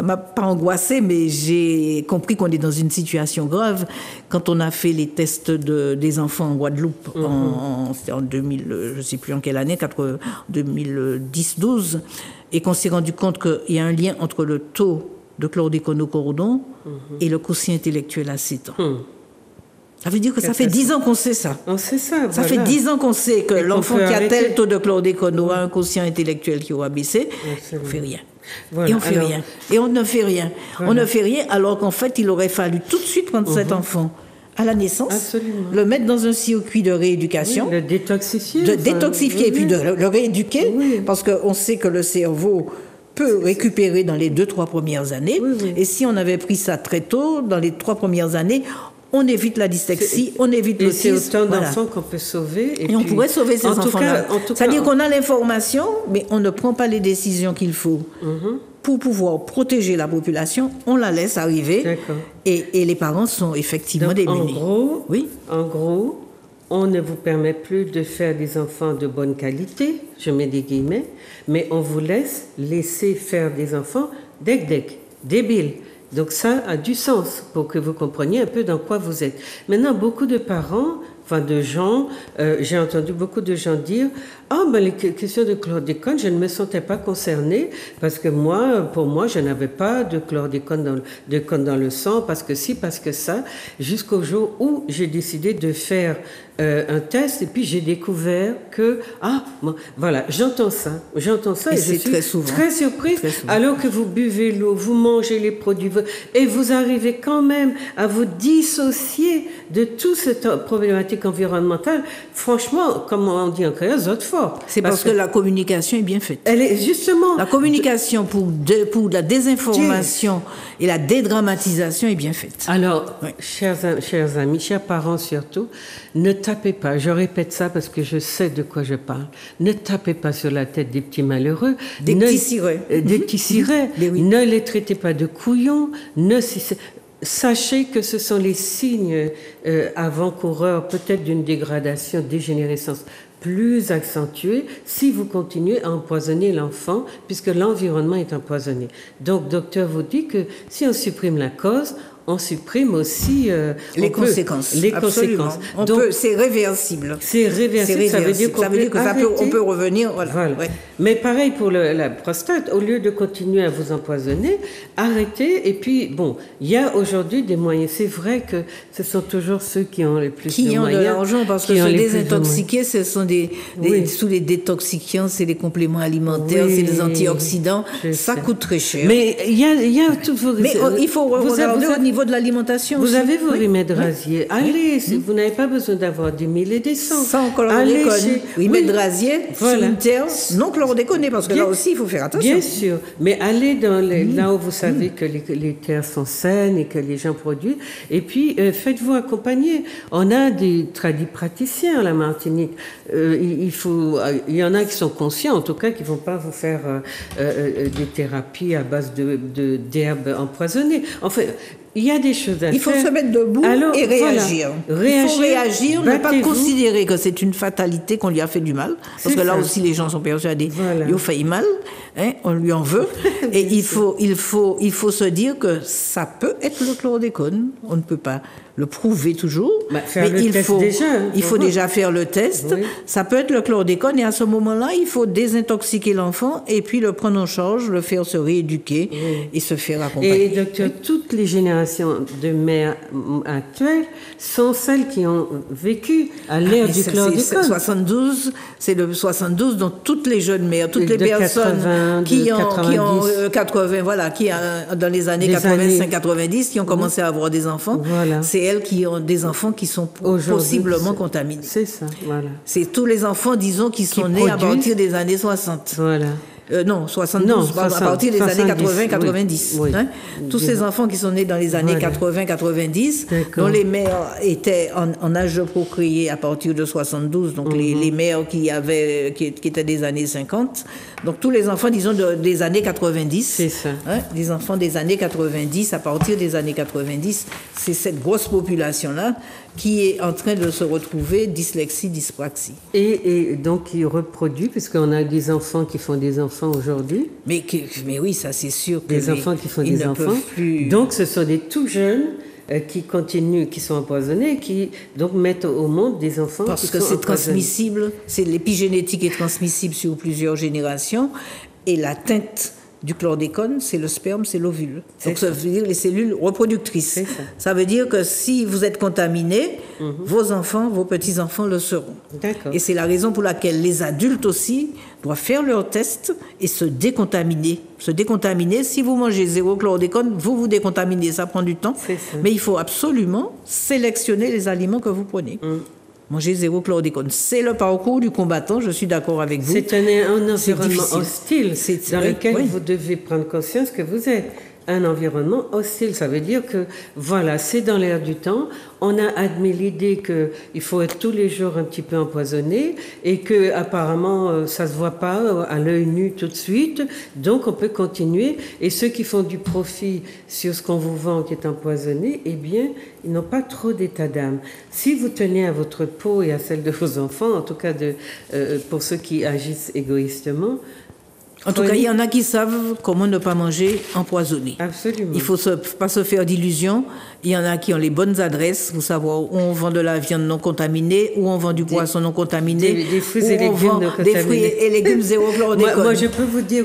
m'a pas angoissée, mais j'ai compris qu'on est dans une situation grave. Quand on a fait les tests des enfants en Guadeloupe c'était en 2000, je sais plus en quelle année, 2010-12, et qu'on s'est rendu compte qu'il y a un lien entre le taux de chlordécone au cordon et le quotient intellectuel à 7 ans. Ça veut dire que ça fait 10 ans qu'on sait ça. On sait ça, Ça fait 10 ans qu'on sait que l'enfant qui a tel taux de chlordécone aura un quotient intellectuel qui aura baissé. On ne fait rien. Voilà. Et on fait rien. Et on ne fait rien. Voilà. On ne fait rien alors qu'en fait, il aurait fallu tout de suite prendre cet enfant à la naissance, le mettre dans un circuit de rééducation, le détoxifier. Et puis de le rééduquer, parce qu'on sait que le cerveau peut récupérer dans les 2-3 premières années. Et si on avait pris ça très tôt, dans les 3 premières années, on évite la dyslexie, on évite l'autisme. C'est autant d'enfants qu'on peut sauver. Et on pourrait sauver ces enfants-là. C'est-à-dire qu'on a l'information, mais on ne prend pas les décisions qu'il faut. Pour pouvoir protéger la population, on la laisse arriver. Et les parents sont effectivement démunis. En gros, on ne vous permet plus de faire des enfants de bonne qualité, je mets des guillemets, mais on vous laisser faire des enfants débiles. Donc ça a du sens pour que vous compreniez un peu dans quoi vous êtes. Maintenant, beaucoup de parents, de gens, j'ai entendu beaucoup de gens dire « Ah, les questions de chlordécone, je ne me sentais pas concernée parce que pour moi, je n'avais pas de chlordécone dans le sang, parce que si, parce que ça, jusqu'au jour où j'ai décidé de faire un test et puis j'ai découvert que, voilà, j'entends ça et je suis très surprise, alors que vous buvez l'eau, vous mangez les produits et vous arrivez quand même à vous dissocier de toute cette problématique environnementale. Franchement, comme on dit en créole, zot fort. C'est parce que la communication est bien faite. Elle est justement... La communication pour la désinformation et la dédramatisation est bien faite. Alors, chers amis, chers parents surtout, ne tapez pas, je répète ça parce que je sais de quoi je parle, ne tapez pas sur la tête des petits malheureux. Des petits cirés. Ne les traitez pas de couillons, sachez que ce sont les signes avant-coureurs peut-être d'une dégradation, dégénérescence plus accentuée si vous continuez à empoisonner l'enfant, puisque l'environnement est empoisonné. Donc, docteur vous dit que si on supprime la cause, on supprime aussi les conséquences. C'est réversible. C'est réversible. Ça veut dire qu'on peut revenir. Voilà. Mais pareil pour la prostate. Au lieu de continuer à vous empoisonner, arrêtez. Et puis, il y a aujourd'hui des moyens. C'est vrai que ce sont toujours ceux qui ont les plus de moyens. Qui ont de l'argent, parce que se désintoxiquer, ce sont tous les détoxifiants, c'est les compléments alimentaires, c'est les antioxydants. Ça coûte très cher. Mais il y a tout. Mais il faut regarder au niveau de l'alimentation. Vous avez vos remèdes rasiers. Allez, vous n'avez pas besoin d'avoir des mille et des cents. Sans chlordécone. Remèdes rasiers sur une terre non chlordéconée, parce que là aussi, il faut faire attention. Bien sûr. Mais allez là où vous savez que les terres sont saines et que les gens produisent. Et puis, faites-vous accompagner. On a des praticiens à la Martinique. Il y en a qui sont conscients, en tout cas, qui ne vont pas vous faire des thérapies à base d'herbes empoisonnées. Enfin, il y a des choses à faire. Il faut se mettre debout et réagir. Il faut réagir, ne pas considérer que c'est une fatalité qu'on lui a fait du mal. Parce que là aussi, les gens sont persuadés qu'ils ont fait mal. hein, on lui en veut. Et il faut se dire que ça peut être le chlordécone. On ne peut pas le prouver toujours, mais il faut déjà faire le test. Oui. Ça peut être le chlordécone et à ce moment-là, il faut désintoxiquer l'enfant et puis le prendre en charge, le faire se rééduquer et se faire accompagner. Et docteur, toutes les générations de mères actuelles sont celles qui ont vécu à l'ère du chlordécone. C'est le 72 dont toutes les jeunes mères, toutes les personnes qui ont 80, voilà, qui dans les années 85-90 qui ont commencé à avoir des enfants, c'est elles qui ont des enfants qui sont possiblement contaminés. C'est ça, voilà. C'est tous les enfants, disons, qui sont nés à partir des années 60. Voilà. Non, 72, à partir des années 80-90. Oui. Hein? Tous ces enfants qui sont nés dans les années 80-90, dont les mères étaient en âge de procréer à partir de 72, donc les mères qui étaient des années 50. Donc tous les enfants, disons, des années 90. C'est ça. Hein? Les enfants des années 90, à partir des années 90, c'est cette grosse population-là qui est en train de se retrouver dyslexie, dyspraxie. Et donc qui reproduit, puisqu'on a des enfants qui font des enfants aujourd'hui. Mais oui, ça c'est sûr. Que des enfants qui font des enfants. Donc ce sont des tout jeunes qui continuent, qui sont empoisonnés, qui donc mettent au monde des enfants parce qui que sont c'est transmissible, l'épigénétique est transmissible sur plusieurs générations et la teinte du chlordécone, c'est le sperme, c'est l'ovule. Donc ça veut dire les cellules reproductrices. Ça veut dire que si vous êtes contaminé, vos enfants, vos petits-enfants le seront. D'accord. Et c'est la raison pour laquelle les adultes aussi doivent faire leur test et se décontaminer. Se décontaminer, si vous mangez 0 chlordécone, vous vous décontaminez, ça prend du temps. Mais il faut absolument sélectionner les aliments que vous prenez. Manger 0 chlordécone. C'est le parcours du combattant, je suis d'accord avec vous. C'est un environnement hostile dans lequel vous devez prendre conscience que vous êtes un environnement hostile. Ça veut dire que, voilà, c'est dans l'air du temps. On a admis l'idée qu'il faut être tous les jours un petit peu empoisonné et que apparemment ça se voit pas à l'œil nu tout de suite. Donc on peut continuer. Et ceux qui font du profit sur ce qu'on vous vend qui est empoisonné, eh bien, ils n'ont pas trop d'état d'âme. Si vous tenez à votre peau et à celle de vos enfants, en tout cas pour ceux qui agissent égoïstement, en tout cas, il y en a qui savent comment ne pas manger empoisonné. Absolument. Il ne faut pas se faire d'illusions. Il y en a qui ont les bonnes adresses, vous savez, où on vend de la viande non contaminée, où on vend du poisson non contaminé, des fruits et légumes non contaminés. Des fruits et légumes zéro chlordécone. Moi, je peux vous dire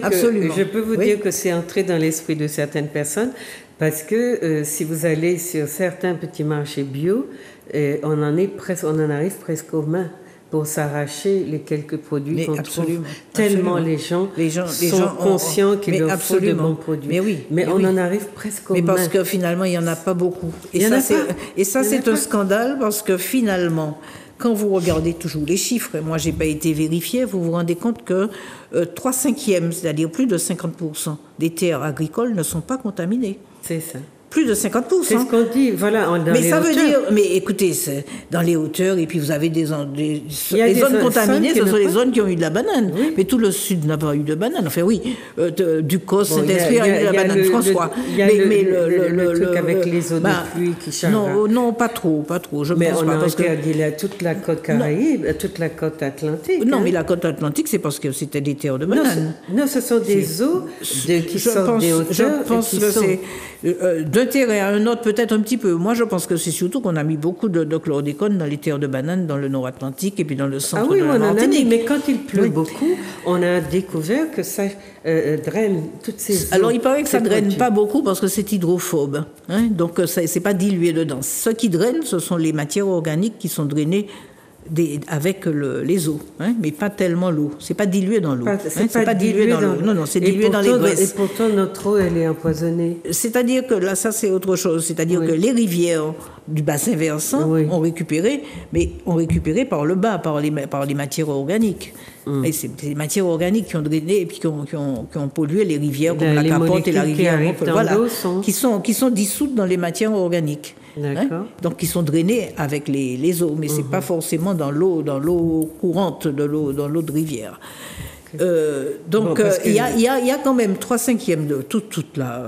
dire que c'est entré dans l'esprit de certaines personnes, parce que si vous allez sur certains petits marchés bio, on en arrive presque aux mains pour s'arracher les quelques produits qu'on trouve. Tellement les gens sont conscients qu'il leur faut de bons produits. Mais on en arrive presque aux mains. Mais parce que finalement, il n'y en a pas beaucoup. Et ça, c'est un scandale parce que finalement, quand vous regardez toujours les chiffres, moi, je n'ai pas été vérifié, vous vous rendez compte que 3/5, c'est-à-dire plus de 50% des terres agricoles ne sont pas contaminées. C'est ça. Plus de 50%. C'est ce qu'on dit, voilà, dans mais les ça hauteurs. veut dire, mais écoutez, c'est dans les hauteurs, et puis vous avez les zones contaminées, ce sont les zones qui ont eu de la banane. Oui. Mais tout le sud n'a pas eu de banane. Enfin, oui, Ducos, Saint-Esprit a eu de la banane, François. Mais le truc avec les eaux de pluie qui chargent. Non, pas trop. Je mais pense on pas. a interdit toute la côte Caraïbe, toute la côte atlantique. Non, mais la côte atlantique, c'est parce que c'était des terres de banane. Non, ce sont des eaux qui sortent des hauteurs. Je pense que c'est d'un terrain à un autre, peut-être un petit peu. Moi, je pense que c'est surtout qu'on a mis beaucoup de chlordécone dans les terres de bananes, dans le Nord-Atlantique et puis dans le centre de la Martinique. Mais quand il pleut beaucoup, on a découvert que ça draine toutes ces eaux. Alors, il paraît que ça ne draine pas beaucoup parce que c'est hydrophobe. Hein, donc, c'est pas dilué dedans. Ce qui draine, ce sont les matières organiques qui sont drainées avec les eaux, hein, mais pas tellement l'eau. C'est pas dilué dans l'eau. C'est pas dilué dans l'eau. Non, c'est dilué dans les graisses. Et pourtant, notre eau, elle est empoisonnée. C'est-à-dire que là, ça, c'est autre chose. C'est-à-dire que les rivières du bassin versant ont récupéré, mais ont récupéré par le bas, par les matières organiques. Et c'est des matières organiques qui ont drainé et puis qui ont pollué les rivières comme la Capote et la rivière, qui sont dissoutes dans les matières organiques. D'accord. Donc qui sont drainés avec les eaux, mais c'est pas forcément dans l'eau courante, dans l'eau de rivière. Donc il y a quand même 3/5 de toute la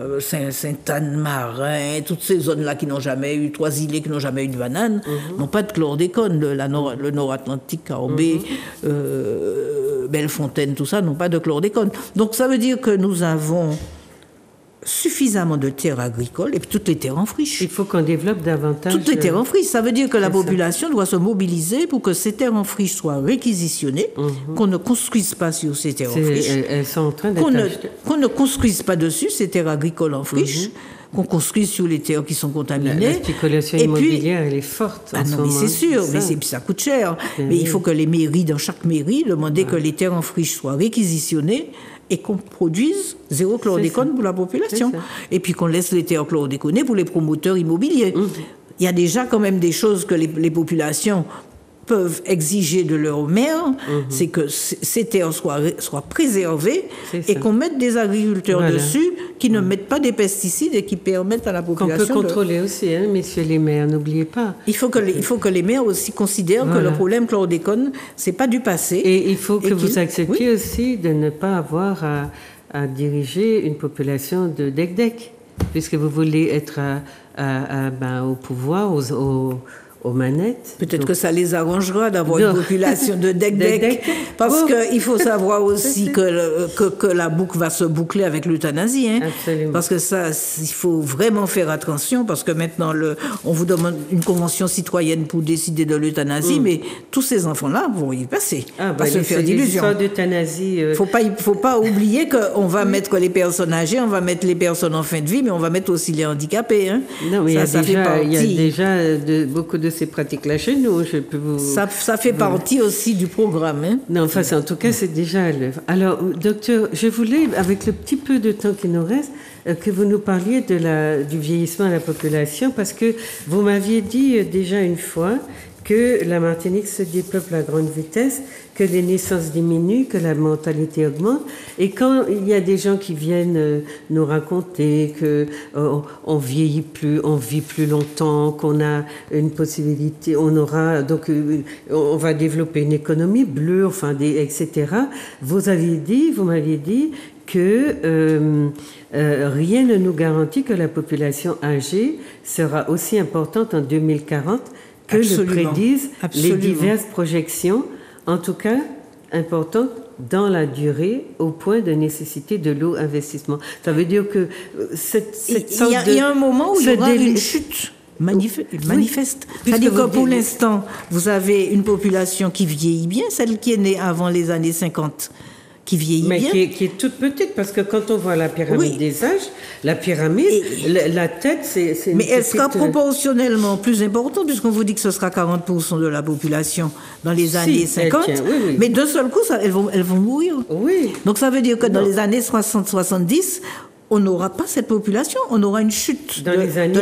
Sainte-Anne-Marin, toutes ces zones-là qui n'ont jamais eu, 3 îlets qui n'ont jamais eu de banane, n'ont pas de chlordécone. Le Nord-Atlantique, Caraïbes, Bellefontaine, tout ça, n'ont pas de chlordécone. Donc ça veut dire que nous avons suffisamment de terres agricoles et puis toutes les terres en friche. Il faut qu'on développe davantage. Toutes les terres en friche. Ça veut dire que la population doit se mobiliser pour que ces terres en friche soient réquisitionnées, qu'on ne construise pas sur ces terres en friche. Elles sont en train d'être qu'on ne construise pas dessus ces terres agricoles en friche, qu'on construise sur les terres qui sont contaminées. La spéculation immobilière, elle est forte. Ah non, mais c'est sûr, mais ça coûte cher. Mais il faut que les mairies, dans chaque mairie, demander que les terres en friche soient réquisitionnées et qu'on produise zéro chlordécone pour la population. Et puis qu'on laisse les terres chlordéconées pour les promoteurs immobiliers. Il y a déjà quand même des choses que les populations peuvent exiger de leur maire, c'est que ces terres soient préservées et qu'on mette des agriculteurs dessus qui ne mettent pas des pesticides et qui permettent à la population... Qu'on peut contrôler aussi, hein, messieurs les maires, n'oubliez pas. Il faut que les maires aussi considèrent que le problème chlordécone, c'est pas du passé. Et il faut que vous acceptiez aussi de ne pas avoir à diriger une population de dec-dec, puisque vous voulez être au pouvoir, aux manettes. Peut-être que ça les arrangera d'avoir une population de dec-dec, parce qu'il faut savoir aussi que la boucle va se boucler avec l'euthanasie. Hein. Absolument. Parce que ça, il faut vraiment faire attention, parce que maintenant, on vous demande une convention citoyenne pour décider de l'euthanasie, mais tous ces enfants-là vont y passer. Pas se faire d'illusions. D'euthanasie. Faut pas oublier qu'on va mettre les personnes âgées, on va mettre les personnes en fin de vie, mais on va mettre aussi les handicapés. Hein. Non, mais il y a déjà beaucoup de ces pratiques-là chez nous. Je peux vous... Ça fait partie aussi du programme. Hein? Non, enfin, en tout cas, c'est déjà à l'œuvre. Alors, docteur, je voulais, avec le petit peu de temps qui nous reste, que vous nous parliez du vieillissement de la population, parce que vous m'aviez dit déjà une fois que la Martinique se développe à grande vitesse, que les naissances diminuent, que la mortalité augmente. Et quand il y a des gens qui viennent nous raconter que on vieillit plus, on vit plus longtemps, qu'on a une possibilité, on va développer une économie bleue, etc. Vous m'aviez dit que rien ne nous garantit que la population âgée sera aussi importante en 2040 que le prédisent les diverses projections, en tout cas importantes dans la durée, au point de nécessiter de lourds investissements. Ça veut dire que il y a un moment où il y aura une chute manifeste. C'est-à-dire que pour l'instant, vous avez une population qui vieillit bien, celle qui est née avant les années 50. Qui vieillit bien. Mais qui est toute petite, parce que quand on voit la pyramide des âges, la pyramide, la tête, c'est une mais elle sera proportionnellement plus importante, puisqu'on vous dit que ce sera 40% de la population dans les années 50. Mais d'un seul coup, elles vont mourir. Oui. Donc ça veut dire que dans les années 60-70, on n'aura pas cette population, on aura une chute dans les années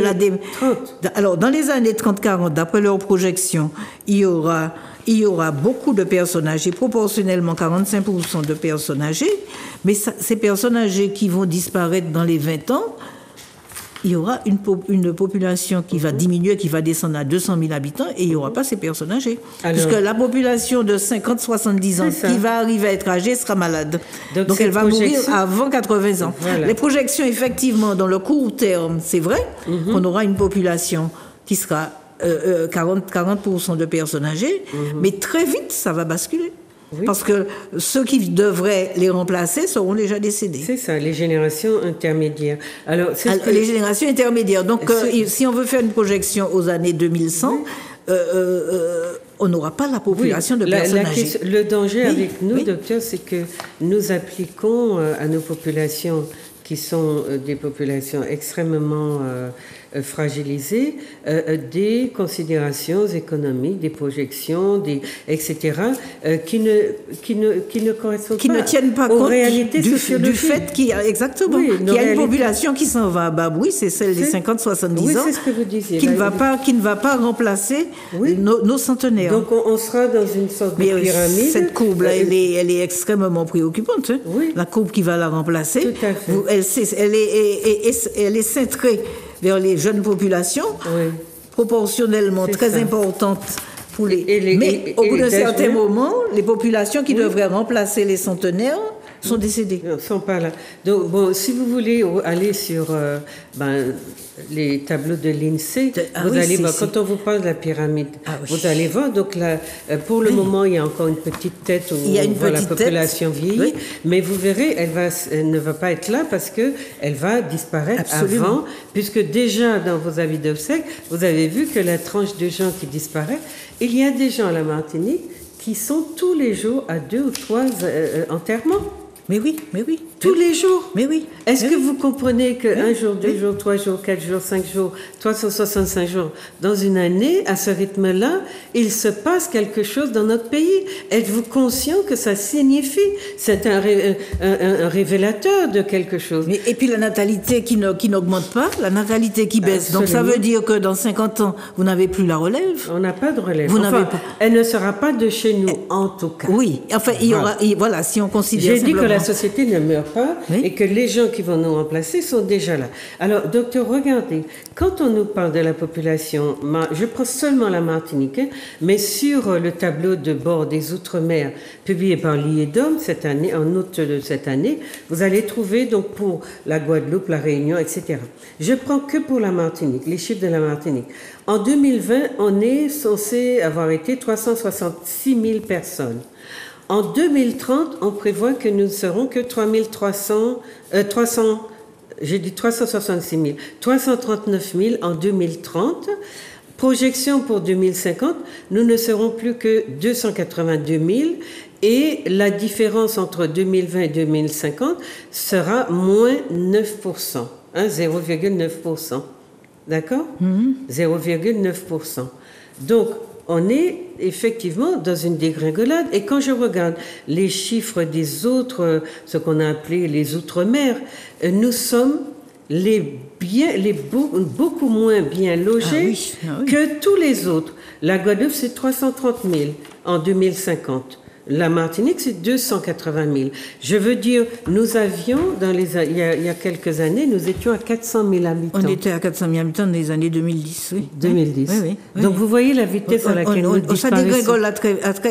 30. Alors, dans les années 30-40, d'après leurs projections, il y aura beaucoup de personnes âgées, proportionnellement 45% de personnes âgées, mais ces personnes âgées qui vont disparaître dans les 20 ans, il y aura une population qui va diminuer, qui va descendre à 200 000 habitants, et il n'y aura pas ces personnes âgées. Puisque la population de 50-70 ans qui va arriver à être âgée sera malade. Donc elle va mourir avant 80 ans. Voilà. Les projections, effectivement, dans le court terme, c'est vrai qu'on aura une population qui sera 40% de personnes âgées, mais très vite, ça va basculer. Oui. Parce que ceux qui devraient les remplacer seront déjà décédés. C'est ça, les générations intermédiaires. Les générations intermédiaires. Donc, si on veut faire une projection aux années 2100, on n'aura pas la population de personnes âgées. Le danger avec nous, docteur, c'est que nous appliquons à nos populations qui sont des populations extrêmement fragilisées, des considérations économiques, des projections, etc., qui ne correspondent qui pas ne tiennent pas aux compte réalités du sociologiques. fait qu'il y a, exactement, qu'il y a une population qui s'en va à bas bruit, c'est celle des 50-70 ans, c'est ce que vous disiez, qui ne va pas remplacer nos centenaires. Donc on sera dans une sorte de pyramide. Cette courbe-là, elle est extrêmement préoccupante. Hein. Oui. La courbe qui va la remplacer, tout à fait. Elle est cintrée vers les jeunes populations, proportionnellement très importante mais au bout d'un certain moment, les populations qui devraient remplacer les centenaires sont décédés. Ils ne sont pas là. Donc, bon, si vous voulez aller sur les tableaux de l'INSEE, vous allez voir, quand on vous parle de la pyramide, vous allez voir, donc là, pour le moment, il y a encore une petite tête où on voit la population vieillir, mais vous verrez, elle ne va pas être là parce qu'elle va disparaître avant, puisque déjà dans vos avis d'obsèques, vous avez vu que la tranche de gens qui disparaît, il y a des gens à la Martinique qui sont tous les jours à 2 ou 3 enterrements. Mais oui. Tous les jours. Mais oui. Est-ce que vous comprenez que 1 jour, 2 jours, 3 jours, 4 jours, 5 jours, 365 jours, dans une année, à ce rythme-là, il se passe quelque chose dans notre pays? Êtes-vous conscient que ça signifie? C'est un révélateur de quelque chose. Et puis la natalité qui n'augmente pas, la natalité qui baisse. Absolument. Donc ça veut dire que dans 50 ans, vous n'avez plus la relève? On n'a pas de relève. Vous n'avez pas. Elle ne sera pas de chez nous, en tout cas. Oui. Enfin, il y aura... Voilà, si on considère J'ai dit que la société ne meurt pas et que les gens qui vont nous remplacer sont déjà là. Alors, docteur, regardez, quand on nous parle de la population, je prends seulement la Martinique, mais sur le tableau de bord des Outre-mer publié par l'IEDOM cette année, en août de cette année, vous allez trouver donc pour la Guadeloupe, la Réunion, etc. Je prends que pour la Martinique, les chiffres de la Martinique. En 2020, on est censé avoir été 366 000 personnes. En 2030, on prévoit que nous ne serons que 366 000, 339 000 en 2030. Projection pour 2050, nous ne serons plus que 282 000 et la différence entre 2020 et 2050 sera moins 9%, 0,9%. D'accord ? 0,9%. Donc, on est effectivement dans une dégringolade. Et quand je regarde les chiffres des autres, ce qu'on a appelé les Outre-mer, nous sommes beaucoup moins bien logés que tous les autres. La Guadeloupe, c'est 330 000 en 2050. La Martinique, c'est 280 000. Je veux dire, nous avions, il y a quelques années, nous étions à 400 000 habitants. On était à 400 000 habitants dans les années 2010, oui. 2010. Oui. Donc, vous voyez la vitesse à laquelle nous disparaissons. Ça dégringole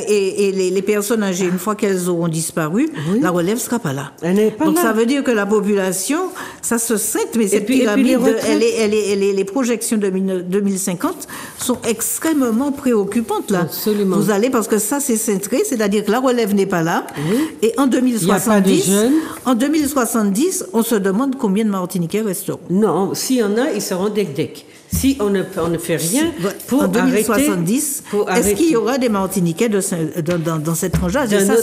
et les personnes âgées, une fois qu'elles auront disparu, la relève ne sera pas là. Elle n'est pas Donc, là. ça veut dire que la population, ça se scinde, mais cette pyramide, les projections de 2050 sont extrêmement préoccupantes, là. Absolument. Vous allez, parce que ça, c'est cintré, c'est-à-dire que la relève n'est pas là. Et en 2070, on se demande combien de Martiniquais resteront. Non, s'il y en a, ils seront dec-dec. Si on ne fait rien pour en 2070, est-ce qu'il y aura des Martiniquais dans cette tranche-là? Ça,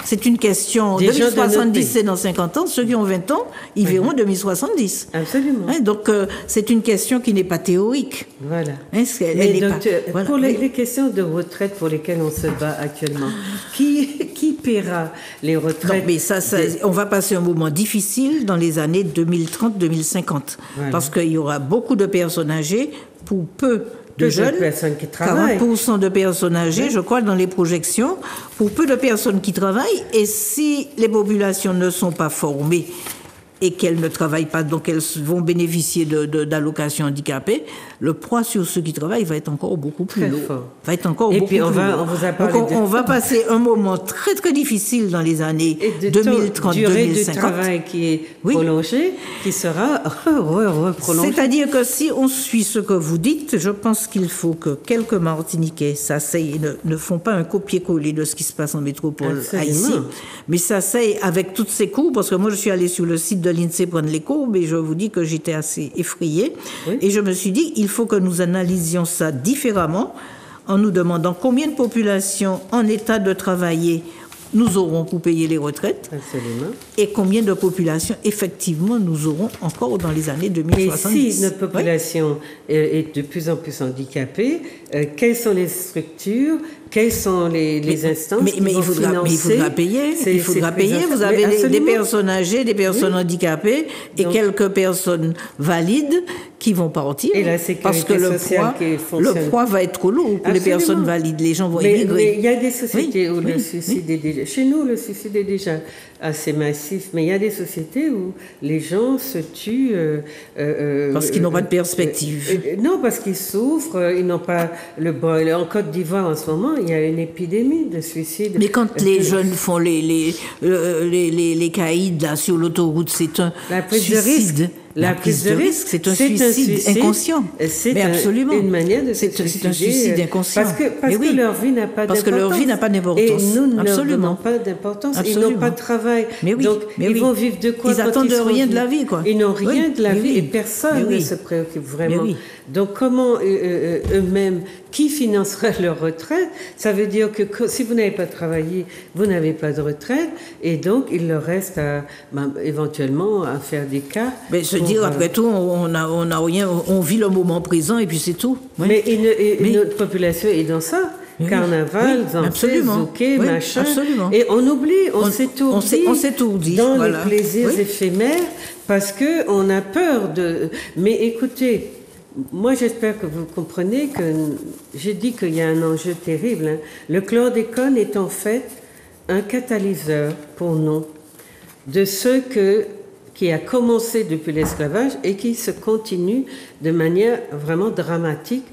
c'est une question. 2070, c'est dans 50 ans. Ceux qui ont 20 ans, ils verront 2070. Absolument. Donc, c'est une question qui n'est pas théorique. Voilà. Pour les questions de retraite pour lesquelles on se bat actuellement, qui paiera les retraites? Non, mais on va passer un moment difficile dans les années 2030-2050. Voilà. Parce qu'il y aura beaucoup de personnes âgées pour peu de jeunes, 40% de personnes âgées, je crois, dans les projections, pour peu de personnes qui travaillent. Et si les populations ne sont pas formées et qu'elles ne travaillent pas, donc elles vont bénéficier d'allocations handicapées, le poids sur ceux qui travaillent va être encore beaucoup plus lourd. Va être encore beaucoup plus lourd. On va passer un moment très très difficile dans les années 2030-2050. Durée du travail qui est prolongée, qui sera prolongée. C'est-à-dire que si on suit ce que vous dites, je pense qu'il faut que quelques Martiniquais s'asseyent, ne font pas un copier-coller de ce qui se passe en métropole ici, mais s'asseyent avec toutes ces courbes, parce que moi je suis allée sur le site de l'INSEE prendre les courbes et je vous dis que j'étais assez effrayée. Et je me suis dit, il faut que nous analysions ça différemment en nous demandant combien de populations en état de travailler nous aurons pour payer les retraites. Absolument. Et combien de populations, effectivement, nous aurons encore dans les années 2070. Et si notre population est de plus en plus handicapée, quelles sont les structures, quelles sont les instances mais il faudra payer. Il faudra payer. Vous avez des personnes âgées, des personnes handicapées et quelques personnes valides qui vont partir. Et la sécurité parce que le poids va être trop lourd pour les personnes valides. Les gens vont émigrer. Mais il y a des sociétés où le suicide est déjà... Chez nous, le suicide est déjà assez massif, mais il y a des sociétés où les gens se tuent... parce qu'ils n'ont pas de perspective. Non, parce qu'ils souffrent, ils n'ont pas le bon... En Côte d'Ivoire, en ce moment, il y a une épidémie de suicide. Mais quand les jeunes font les caïds là, sur l'autoroute, c'est un suicide. La prise de risque, c'est un suicide inconscient. Mais absolument. Une manière de c'est un suicide inconscient. Parce que leur vie n'a pas d'importance. Parce que leur vie n'a pas d'importance. Et nous ne leur donnons pas d'importance. Ils n'ont pas de travail. Donc, ils vont vivre de quoi? Ils attendent rien de la vie, quoi. Ils n'ont rien de la vie et personne ne se préoccupe vraiment. Donc, comment eux-mêmes, qui financera leur retraite? Ça veut dire que si vous n'avez pas travaillé, vous n'avez pas de retraite, et donc il leur reste éventuellement à faire des cas. Mais se dire après tout, on a rien, on vit le moment présent et puis c'est tout. Mais notre population est dans ça. Carnaval, Zanfé, Zouké, machin. Absolument. Et on oublie, on s'étourdit dans les plaisirs éphémères parce que on a peur de. Mais écoutez. Moi, j'espère que vous comprenez que j'ai dit qu'il y a un enjeu terrible. Hein. Le chlordécone est en fait un catalyseur pour nous de ce qui a commencé depuis l'esclavage et qui se continue de manière vraiment dramatique.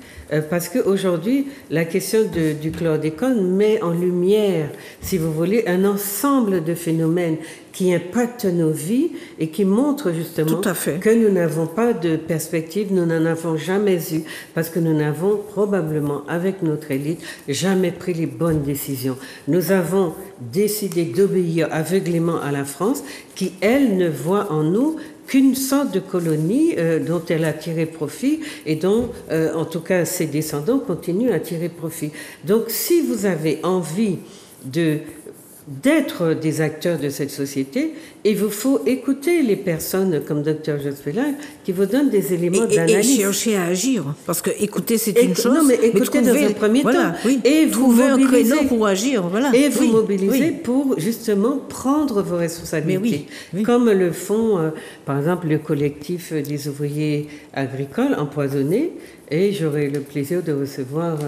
Parce qu'aujourd'hui, la question du chlordécone met en lumière, si vous voulez, un ensemble de phénomènes qui impactent nos vies et qui montrent justement que nous n'avons pas de perspective, nous n'en avons jamais eu, parce que nous n'avons probablement, avec notre élite, jamais pris les bonnes décisions. Nous avons décidé d'obéir aveuglément à la France, qui, elle, ne voit en nous qu'une sorte de colonie dont elle a tiré profit et dont, en tout cas, ses descendants continuent à tirer profit. Donc, si vous avez envie d'être des acteurs de cette société, il vous faut écouter les personnes comme Dr. Jospelin qui vous donnent des éléments d'analyse. Et chercher à agir. Parce que écouter, c'est une chose. Non, mais écouter dans un premier temps. Et trouver un créneau pour agir. Voilà. Et vous mobiliser pour justement prendre vos responsabilités. Comme le font, par exemple, le collectif des ouvriers agricoles empoisonnés. Et j'aurai le plaisir de recevoir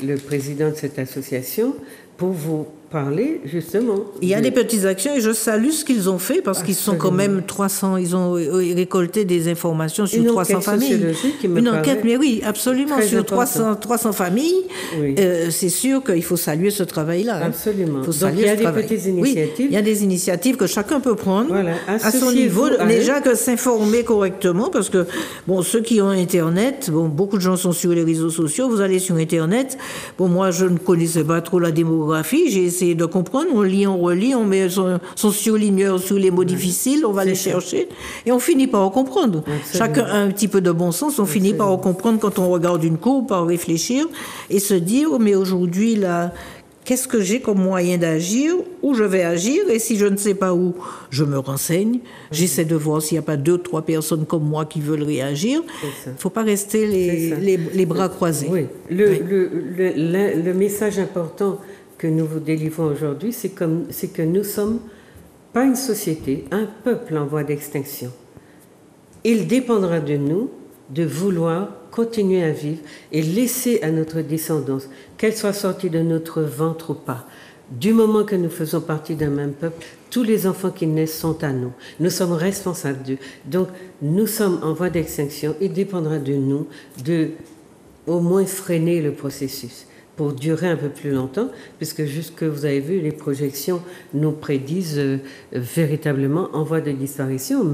le président de cette association pour vous parler justement. Il y a des petites actions et je salue ce qu'ils ont fait parce qu'ils sont quand même 300, ils ont récolté des informations sur 300 familles. Une enquête, mais oui, absolument, sur 300 familles. Oui. C'est sûr qu'il faut saluer ce travail-là. Absolument. Donc il y a des petites initiatives. Oui, il y a des initiatives que chacun peut prendre à son niveau. Déjà que s'informer correctement parce que, bon, ceux qui ont Internet, bon, beaucoup de gens sont sur les réseaux sociaux, vous allez sur Internet. Bon, moi, je ne connaissais pas trop la démographie, j'ai essayé de comprendre, on lit, on relit, on met son surligneur sur les mots difficiles, on va les chercher, et on finit par en comprendre. Absolument. Chacun a un petit peu de bon sens, on finit par en comprendre quand on regarde une courbe, par réfléchir, et se dire, oh, mais aujourd'hui, là, qu'est-ce que j'ai comme moyen d'agir, où je vais agir, et si je ne sais pas où, je me renseigne, j'essaie de voir s'il n'y a pas 2 ou 3 personnes comme moi qui veulent réagir. Il ne faut pas rester les bras croisés. Oui. Le message important que nous vous délivrons aujourd'hui, c'est que nous ne sommes pas une société, un peuple en voie d'extinction. Il dépendra de nous de vouloir continuer à vivre et laisser à notre descendance, qu'elle soit sortie de notre ventre ou pas, du moment que nous faisons partie d'un même peuple, tous les enfants qui naissent sont à nous. Nous sommes responsables d'eux. Donc, nous sommes en voie d'extinction. Il dépendra de nous de au moins freiner le processus pour durer un peu plus longtemps, puisque jusque vous avez vu, les projections nous prédisent véritablement en voie de disparition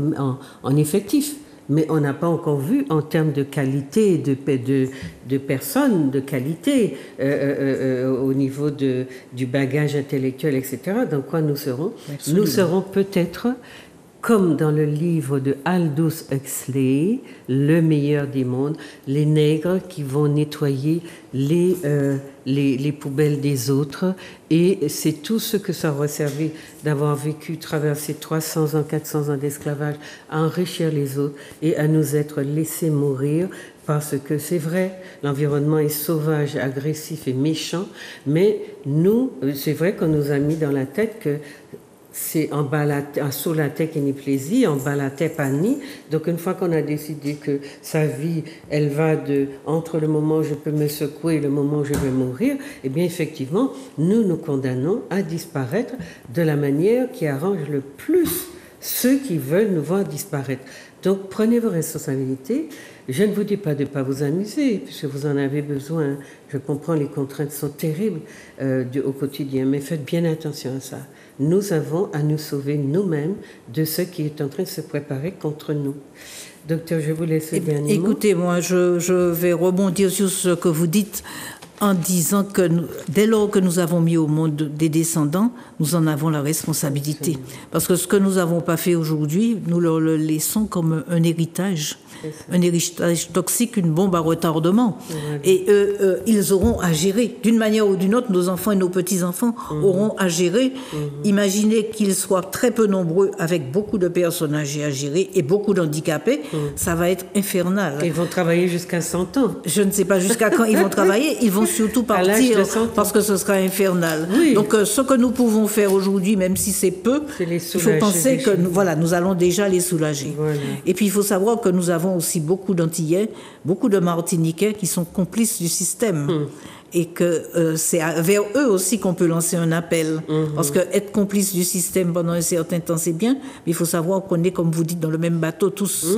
en effectif. Mais on n'a pas encore vu en termes de qualité, de personnes, de qualité, au niveau du bagage intellectuel, etc. Dans quoi nous serons? Absolument. Nous serons peut-être, comme dans le livre de Aldous Huxley, Le meilleur des mondes, les nègres qui vont nettoyer les poubelles des autres. Et c'est tout ce que ça aura servi d'avoir vécu, traversé 300 ans, 400 ans d'esclavage, à enrichir les autres et à nous être laissés mourir. Parce que c'est vrai, l'environnement est sauvage, agressif et méchant, mais nous, c'est vrai qu'on nous a mis dans la tête que c'est en bas sous la tête qui n'y plaisir, en bas la tête pas ni. Donc une fois qu'on a décidé que sa vie, elle va entre le moment où je peux me secouer et le moment où je vais mourir, eh bien effectivement, nous condamnons à disparaître de la manière qui arrange le plus ceux qui veulent nous voir disparaître. Donc prenez vos responsabilités. Je ne vous dis pas de ne pas vous amuser, puisque vous en avez besoin. Je comprends, les contraintes sont terribles au quotidien, mais faites bien attention à ça. Nous avons à nous sauver nous-mêmes de ce qui est en train de se préparer contre nous. Docteur, je vous laisse le dernier mot. Écoutez, moi, je vais rebondir sur ce que vous dites en disant que dès lors que nous avons mis au monde des descendants, nous en avons la responsabilité. Parce que ce que nous n'avons pas fait aujourd'hui, nous leur le laissons comme un héritage toxique, une bombe à retardement. Et ils auront à gérer. D'une manière ou d'une autre, nos enfants et nos petits-enfants auront à gérer. Imaginez qu'ils soient très peu nombreux, avec beaucoup de personnes âgées à gérer et beaucoup d'handicapés, ça va être infernal. Ils vont travailler jusqu'à 100 ans. Je ne sais pas jusqu'à quand ils vont travailler. Ils vont surtout partir parce que ce sera infernal. Oui. Donc ce que nous pouvons faire aujourd'hui, même si c'est peu, il faut penser que nous allons déjà les soulager. Voilà. Et puis il faut savoir que nous avons aussi beaucoup d'Antillais, beaucoup de Martiniquais qui sont complices du système. Et que c'est vers eux aussi qu'on peut lancer un appel. Parce que être complice du système pendant un certain temps, c'est bien, mais il faut savoir qu'on est, comme vous dites, dans le même bateau tous.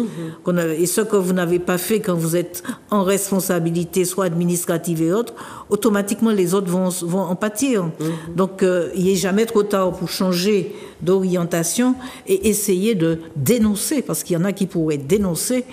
Et ce que vous n'avez pas fait quand vous êtes en responsabilité, soit administrative et autres, automatiquement les autres vont en pâtir. Donc il n'est jamais trop tard pour changer d'orientation et essayer de dénoncer, parce qu'il y en a qui pourraient dénoncer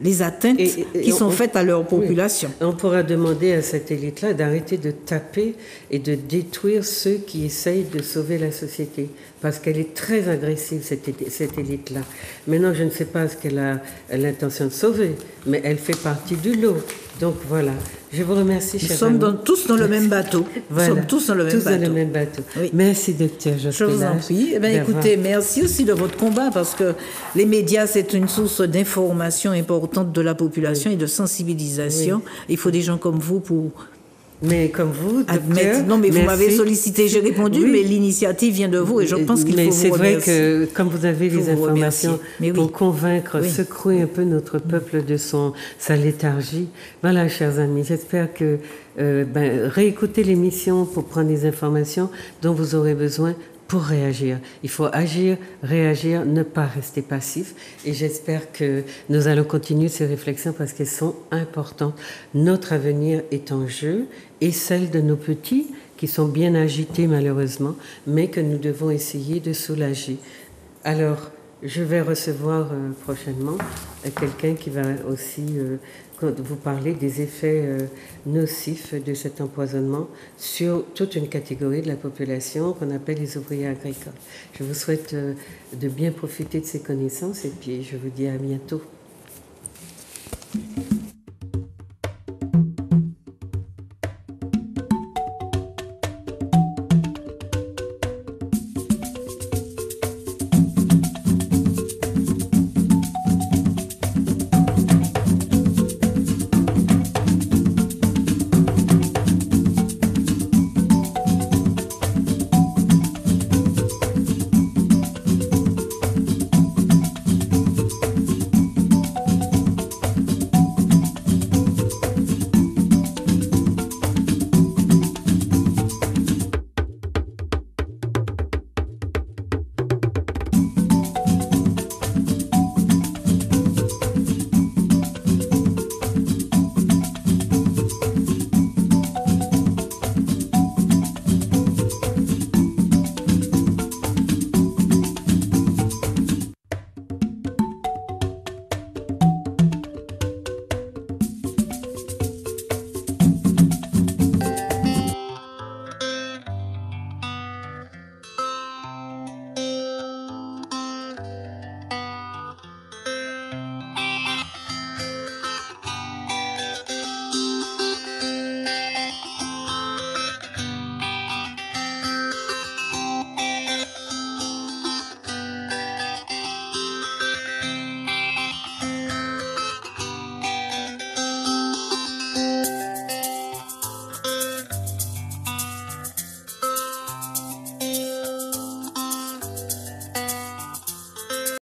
les atteintes qui sont faites à leur population. Oui. On pourra demander à cette élite-là d'arrêter de taper et de détruire ceux qui essayent de sauver la société, parce qu'elle est très agressive, cette élite-là. Maintenant, je ne sais pas ce qu'elle a l'intention de sauver, mais elle fait partie du lot. Donc voilà, je vous remercie, chers amis. Nous sommes tous dans le même bateau. Voilà. Nous sommes tous dans le même bateau. Oui. Merci, docteur Jospin. Je vous en prie. Écoutez, merci aussi de votre combat, parce que les médias, c'est une source d'information importante de la population et de sensibilisation. Il faut des gens comme vous pour... Mais comme vous, docteur, non, mais vous m'avez sollicité, j'ai répondu, mais l'initiative vient de vous et je pense qu'il faut vous remercier. Mais c'est vrai que, comme vous avez les informations pour convaincre, secouer un peu notre peuple de sa léthargie. Voilà, chers amis, j'espère que réécoutez l'émission pour prendre les informations dont vous aurez besoin pour réagir. Il faut agir, réagir, ne pas rester passif. Et j'espère que nous allons continuer ces réflexions parce qu'elles sont importantes. Notre avenir est en jeu et celle de nos petits qui sont bien agités malheureusement, mais que nous devons essayer de soulager. Alors, je vais recevoir prochainement quelqu'un qui va aussi vous parler des effets nocifs de cet empoisonnement sur toute une catégorie de la population qu'on appelle les ouvriers agricoles. Je vous souhaite de bien profiter de ces connaissances et puis je vous dis à bientôt.